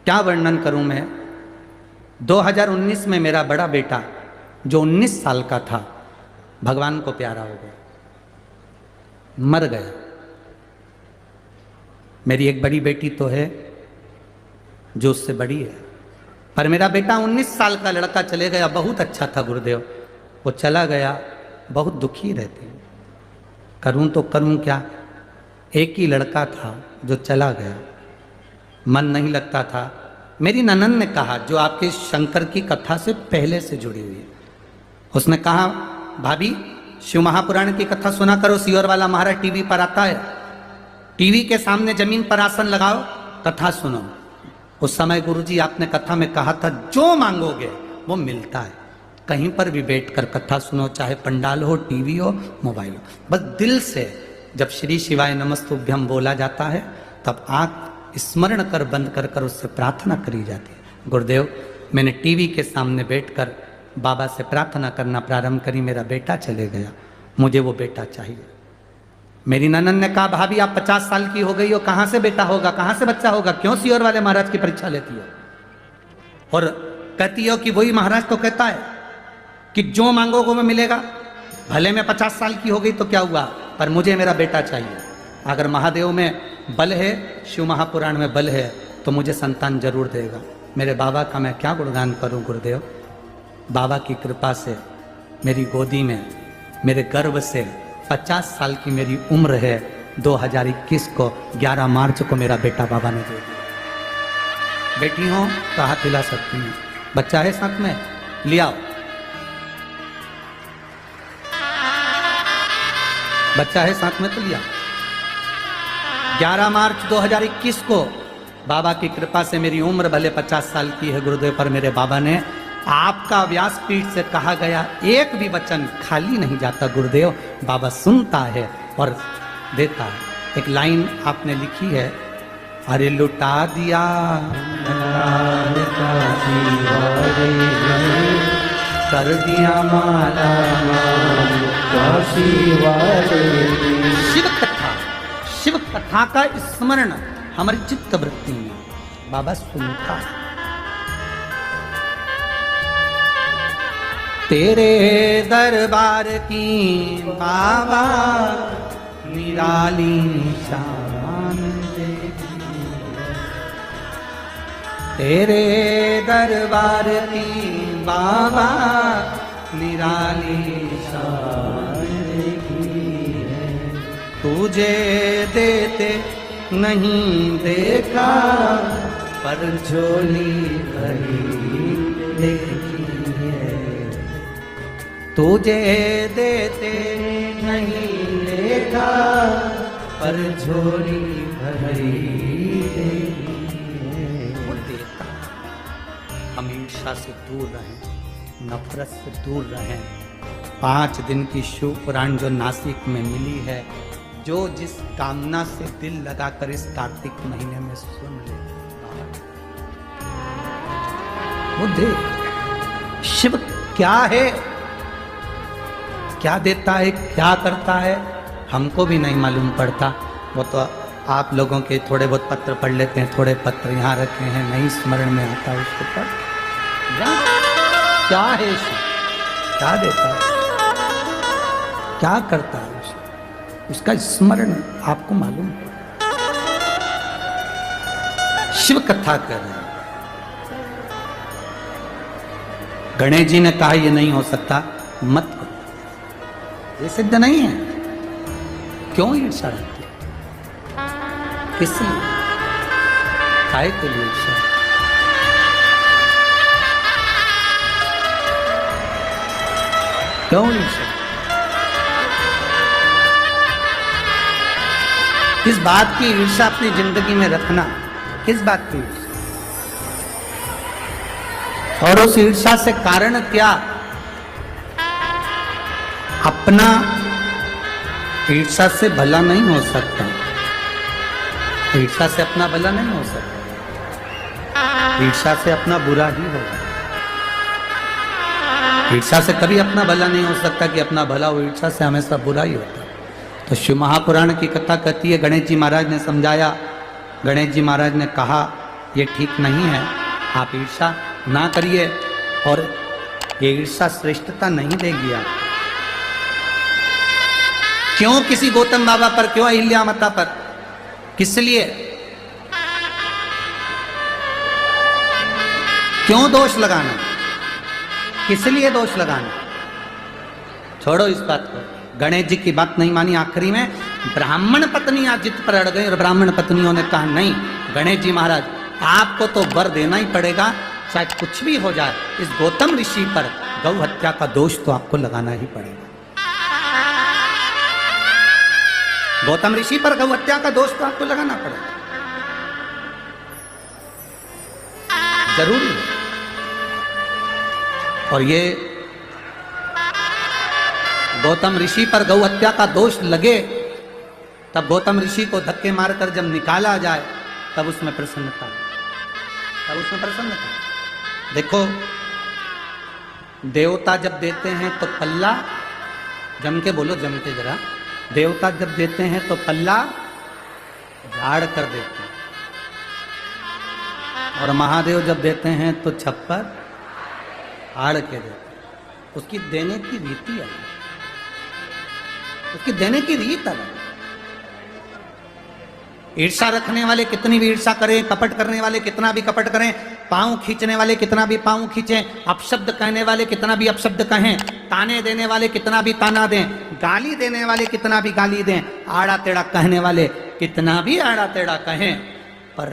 Speaker 1: क्या वर्णन करूं मैं, 2019 में मेरा बड़ा बेटा जो 19 साल का था भगवान को प्यारा हो गया, मर गया। मेरी एक बड़ी बेटी तो है जो उससे बड़ी है, पर मेरा बेटा 19 साल का लड़का चले गया, बहुत अच्छा था गुरुदेव, वो चला गया, बहुत दुखी रहती हूँ, करूँ तो करूँ क्या। एक ही लड़का था जो चला गया, मन नहीं लगता था। मेरी ननन ने कहा, जो आपके शंकर की कथा से पहले से जुड़ी हुई है, उसने कहा, भाभी शिव महापुराण की कथा सुना करो, सीवर वाला महाराज टीवी पर आता है, टीवी के सामने जमीन पर आसन लगाओ, कथा सुनो। उस समय गुरुजी आपने कथा में कहा था, जो मांगोगे वो मिलता है, कहीं पर भी बैठकर कथा सुनो, चाहे पंडाल हो, टीवी हो, मोबाइल हो, बस दिल से जब श्री शिवाय नमस्तुभ्यम बोला जाता है, तब आंख स्मरण कर बंद कर कर उससे प्रार्थना करी जाती है। गुरुदेव, मैंने टीवी के सामने बैठकर बाबा से प्रार्थना करना प्रारंभ करी, मेरा बेटा चले गया, मुझे वो बेटा चाहिए। मेरी ननन ने कहा भाभी आप 50 साल की हो गई हो, कहां से बेटा होगा, कहां से बच्चा होगा, क्यों सियोर वाले महाराज की परीक्षा लेती हो? और कहती हो कि वही महाराज तो कहता है कि जो मांगोगे वो मिलेगा। भले मैं 50 साल की हो गई तो क्या हुआ, पर मुझे मेरा बेटा चाहिए। अगर महादेव में बल है, शिव महापुराण में बल है, तो मुझे संतान जरूर देगा। मेरे बाबा का मैं क्या गुणगान करूं गुरुदेव। बाबा की कृपा से मेरी गोदी में, मेरे गर्भ से 50 साल की मेरी उम्र है। 2021 को 11 मार्च को मेरा बेटा बाबा ने दे दिया। बेटी हो तो हाथ हिला सकती हूँ, बच्चा है साथ में, लिया बच्चा है साथ में तो लिया। 11 मार्च 2021 को बाबा की कृपा से मेरी उम्र भले 50 साल की है गुरुदेव, पर मेरे बाबा ने आपका व्यासपीठ से कहा गया एक भी वचन खाली नहीं जाता गुरुदेव। बाबा सुनता है और देता है। एक लाइन आपने लिखी है, अरे लुटा दिया कर दिया माला शिव कथा का स्मरण हमारी चित्त वृत्ति में बाबा सुनता है। तेरे दरबार की बाबा निराली शान देखी, तेरे दरबार की बाबा निराली शान देखी है। तुझे देते नहीं देखा, पर झोली भरी देखी है। तुझे देते नहीं देखा, पर झोली भरी देखी है। वो देता। हम ईर्ष्या से दूर रहें, नफरत से दूर रहें। 5 दिन की शिव पुराण जो नासिक में मिली है, जो जिस कामना से दिल लगाकर इस कार्तिक महीने में सुन ले, वो देख शिव क्या है, क्या देता है, क्या करता है, हमको भी नहीं मालूम पड़ता। वो तो आप लोगों के थोड़े बहुत पत्र पढ़ लेते हैं, थोड़े पत्र यहाँ रखे हैं, नहीं स्मरण में आता उसको पढ़। क्या है शिव, क्या देता है, क्या करता है, उसका स्मरण आपको मालूम है। शिव कथा कर रहे हैं। गणेश जी ने कहा ये नहीं हो सकता, मत करो, ये सिद्ध नहीं है। क्यों ईर्ष्या रहती है, किस लिए, काय के लिए ईर्ष्या? क्यों ईर्ष्या? किस बात की ईर्ष्या अपनी जिंदगी में रखना, किस बात की ईर्ष्या? और उस ईर्ष्या से कारण क्या? अपना ईर्ष्या से भला नहीं हो सकता, ईर्ष्या से अपना भला नहीं हो सकता, ईर्ष्या से अपना बुरा ही होगा। ईर्ष्या से कभी अपना भला नहीं हो सकता कि अपना भला हो, ईर्ष्या से हमेशा बुरा ही होता है। तो शिव महापुराण की कथा कहती है, गणेश जी महाराज ने समझाया, गणेश जी महाराज ने कहा ये ठीक नहीं है, आप ईर्ष्या ना करिए, और ये ईर्ष्या श्रेष्ठता नहीं देगी आप। क्यों किसी गौतम बाबा पर, क्यों अहिल्या माता पर, किस लिए, क्यों दोष लगाना, किस लिए दोष लगाना? छोड़ो इस बात को। गणेश जी की बात नहीं मानी, आखिरी में ब्राह्मण पत्नियां जिद पर अड़ गई और ब्राह्मण पत्नियों ने कहा नहीं गणेश जी महाराज आपको तो वर देना ही पड़ेगा, चाहे कुछ भी हो जाए। इस गौतम ऋषि पर गौ हत्या का दोष तो आपको लगाना ही पड़ेगा। गौतम ऋषि पर गौ हत्या का दोष तो आपको लगाना पड़ेगा, जरूरी है। और ये गौतम ऋषि पर गौ हत्या का दोष लगे, तब गौतम ऋषि को धक्के मारकर जब निकाला जाए, तब उसमें प्रसन्नता, तब उसमें प्रसन्नता। देखो देवता जब देते हैं तो पल्ला जम के बोलो, जम के जरा, देवता जब देते हैं तो पल्ला झाड़ कर देते हैं, और महादेव जब देते हैं तो छप्पर आड़ के देते हैं। उसकी देने की रीति अलग, उसकी देने की रीत अलग। ईर्षा रखने वाले कितनी भी ईर्षा करें, कपट करने वाले कितना भी कपट करें, पांव खींचने वाले कितना भी पांव खींचें, अपशब्द कहने वाले कितना भी अपशब्द कहें, ताने देने वाले कितना भी ताना दें, गाली देने वाले कितना भी गाली दें, आड़ा टेढ़ा कहने वाले कितना भी आड़ा टेढ़ा कहें, पर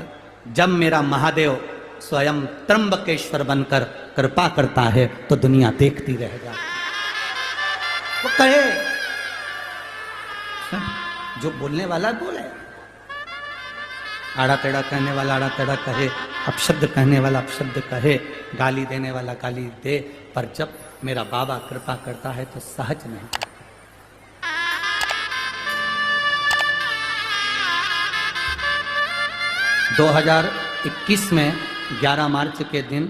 Speaker 1: जब मेरा महादेव स्वयं त्र्यंबकेश्वर बनकर कृपा करता है तो दुनिया देखती रह जाती। वो कहे, जो बोलने वाला बोले, आड़ा टेढ़ा कहने वाला आड़ा टेढ़ा कहे, अपशब्द कहने वाला अपशब्द कहे, गाली देने वाला गाली दे, पर जब मेरा बाबा कृपा करता है तो सहज नहीं। 2021 में 11 मार्च के दिन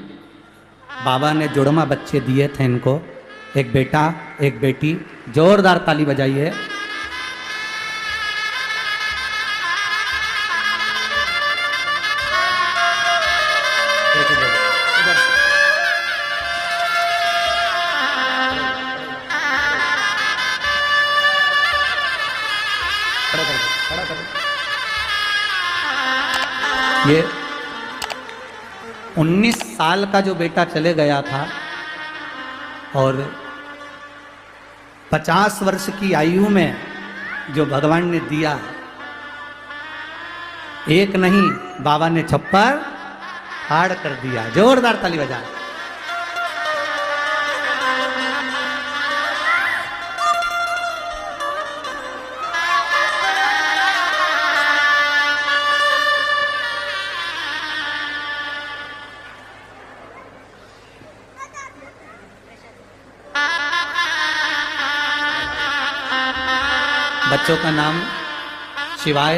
Speaker 1: बाबा ने जुड़वा बच्चे दिए थे इनको, एक बेटा एक बेटी। जोरदार ताली बजाइए। ये 19 साल का जो बेटा चले गया था और 50 वर्ष की आयु में जो भगवान ने दिया, एक नहीं बाबा ने छप्पर हाड़ कर दिया। जोरदार ताली बजा। बच्चों का नाम शिवाय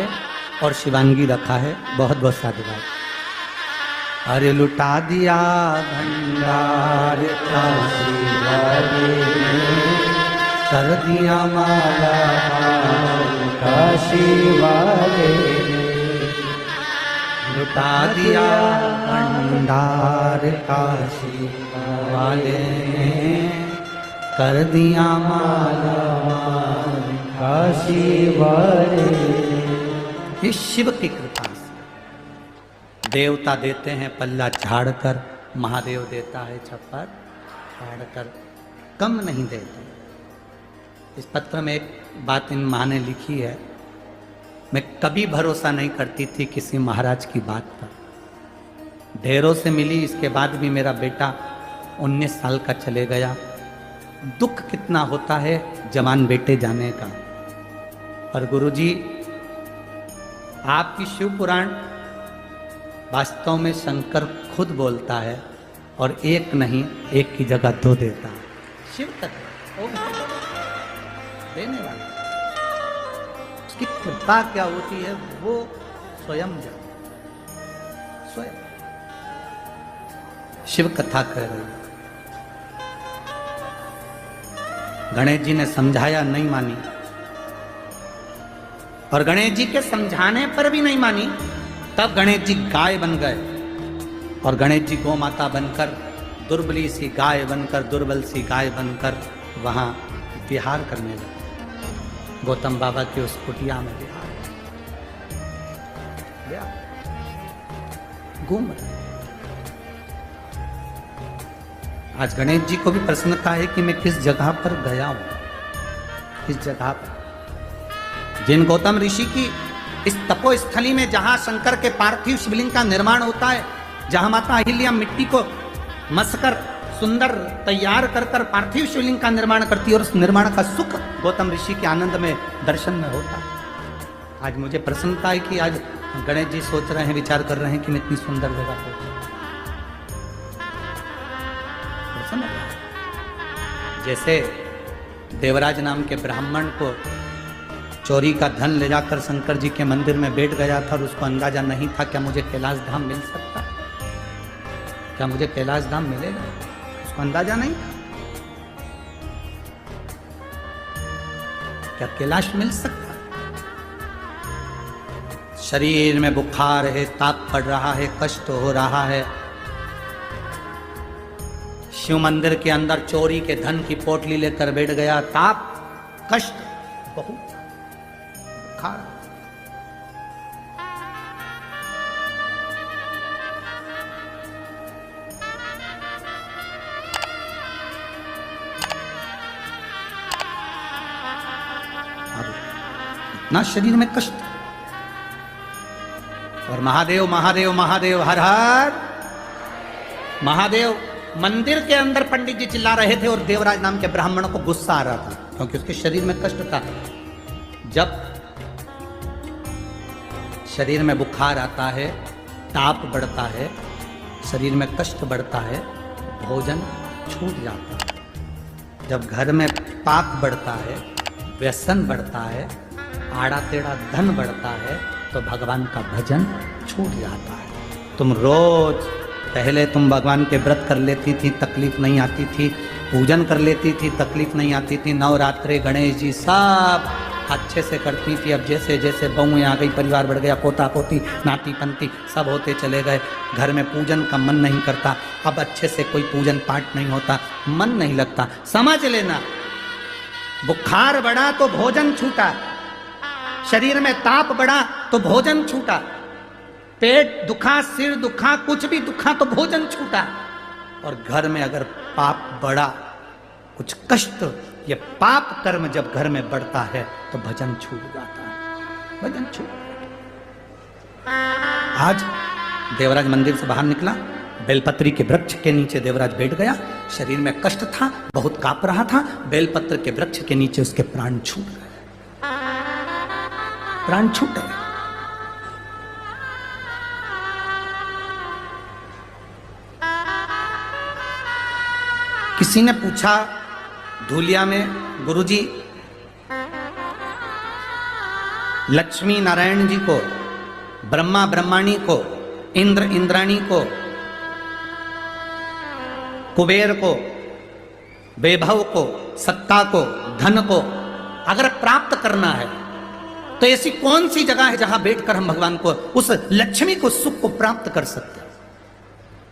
Speaker 1: और शिवांगी रखा है। बहुत बहुत साधुवाद। अरे लुटा दिया भंडार कर दिया माला काशी वाले, लुटा दिया भंडार काशी वाले कर दिया माला काशी वाले। इस शिव की कृपा से देवता देते हैं पल्ला झाड़ कर, महादेव देता है छप्पर फाड़ कर, कम नहीं देते। इस पत्र में एक बात इन माँ ने लिखी है, मैं कभी भरोसा नहीं करती थी किसी महाराज की बात पर। ढेरों से मिली, इसके बाद भी मेरा बेटा 19 साल का चले गया। दुख कितना होता है जवान बेटे जाने का। पर गुरुजी, आपकी शिव पुराण वास्तव में शंकर खुद बोलता है और एक नहीं एक की जगह दो देता है। शिव तत्व देने वाला, उसकी कृपा क्या होती है वो स्वयं जाने, स्वयं। शिव कथा कह रही है। गणेश जी ने समझाया, नहीं मानी, और गणेश जी के समझाने पर भी नहीं मानी। तब गणेश जी गाय बन गए और गणेश जी गौ माता बनकर, दुर्बली सी गाय बनकर, दुर्बल सी गाय बनकर वहां विहार करने लगे। गौतम बाबा की उस कुटिया में विहार घूम रहे। आज गणेश जी को भी प्रसन्नता है कि मैं किस जगह पर गया हूं, किस जगह पर। जिन गौतम ऋषि की इस तपोस्थली में, जहां शंकर के पार्थिव शिवलिंग का निर्माण होता है, जहां माता अहिल्या मिट्टी को मसकर सुंदर तैयार कर कर पार्थिव शिवलिंग का निर्माण करती है, और उस निर्माण का सुख गौतम ऋषि के आनंद में, दर्शन में होता है। आज मुझे प्रसन्नता है कि आज गणेश जी सोच रहे हैं, विचार कर रहे हैं कि मैं इतनी सुंदर जगह पर। जैसे देवराज नाम के ब्राह्मण को चोरी का धन ले जाकर शंकर जी के मंदिर में बैठ गया था और उसको अंदाजा नहीं था क्या मुझे कैलाश धाम मिल सकता है, क्या मुझे कैलाश धाम मिलेगा, उसको अंदाजा नहीं था। क्या कैलाश मिल सकता है? शरीर में बुखार है, ताप पड़ रहा है, कष्ट हो रहा है। शिव मंदिर के अंदर चोरी के धन की पोटली लेकर बैठ गया, ताप, कष्ट बहुत, बुखार। इतना शरीर में कष्ट, और महादेव महादेव महादेव हर हर महादेव। मंदिर के अंदर पंडित जी चिल्ला रहे थे और देवराज नाम के ब्राह्मण को गुस्सा आ रहा था, क्योंकि उसके शरीर में कष्ट था। जब शरीर में बुखार आता है, ताप बढ़ता है, शरीर में कष्ट बढ़ता है, भोजन छूट जाता है। जब घर में पाप बढ़ता है, व्यसन बढ़ता है, आड़ा टेढ़ा धन बढ़ता है, तो भगवान का भजन छूट जाता है। तुम रोज पहले तुम भगवान के व्रत कर लेती थी, तकलीफ नहीं आती थी, पूजन कर लेती थी, तकलीफ नहीं आती थी, नवरात्रे गणेश जी सब अच्छे से करती थी। अब जैसे जैसे बहुएं आ गई, परिवार बढ़ गया, पोता पोती नाती पंती सब होते चले गए, घर में पूजन का मन नहीं करता। अब अच्छे से कोई पूजन पाठ नहीं होता, मन नहीं लगता। समझ लेना, बुखार बढ़ा तो भोजन छूटा, शरीर में ताप बढ़ा तो भोजन छूटा, पेट दुखा, सिर दुखा, कुछ भी दुखा तो भोजन छूटा। और घर में अगर पाप बढ़ा, कुछ कष्ट, ये पाप कर्म जब घर में बढ़ता है तो भजन छूट जाता है, भजन छूट। आज देवराज मंदिर से बाहर निकला, बेलपत्री के वृक्ष के नीचे देवराज बैठ गया। शरीर में कष्ट था, बहुत कांप रहा था, बेलपत्र के वृक्ष के नीचे उसके प्राण छूट गए, प्राण छूट गए। किसी ने पूछा धूलिया में, गुरुजी लक्ष्मी नारायण जी को, ब्रह्मा ब्रह्माणी को, इंद्र इंद्राणी को, कुबेर को, वैभव को, सत्ता को, धन को अगर प्राप्त करना है तो ऐसी कौन सी जगह है जहां बैठकर हम भगवान को, उस लक्ष्मी को, सुख को प्राप्त कर सकते हैं?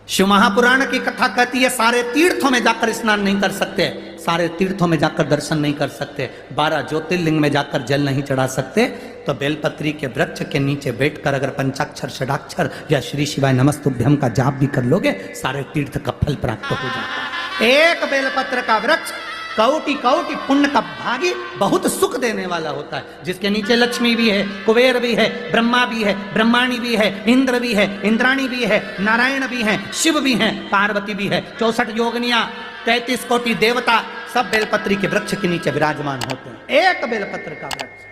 Speaker 1: शिव महापुराण की कथा कहती है सारे तीर्थों में जाकर स्नान नहीं कर सकते, सारे तीर्थों में जाकर दर्शन नहीं कर सकते, 12 ज्योतिर्लिंग में जाकर जल नहीं चढ़ा सकते, तो बेलपत्री के वृक्ष के नीचे बैठकर अगर पंचाक्षर षडाक्षर या श्री शिवाय नमस्तुभ्यम का जाप भी कर लोगे, सारे तीर्थ का फल प्राप्त हो जाता है। एक बेलपत्र का वृक्ष कौटि कौटि पुण्य का भागी, बहुत सुख देने वाला होता है, जिसके नीचे लक्ष्मी भी है, कुबेर भी है, ब्रह्मा भी है, ब्रह्माणी भी है, इंद्र भी है, इंद्राणी भी है, नारायण भी है, शिव भी है, पार्वती भी है, 64 योगिनियां, 33 कोटि देवता सब बेलपत्री के वृक्ष के नीचे विराजमान होते हैं। एक बेलपत्र का वृक्ष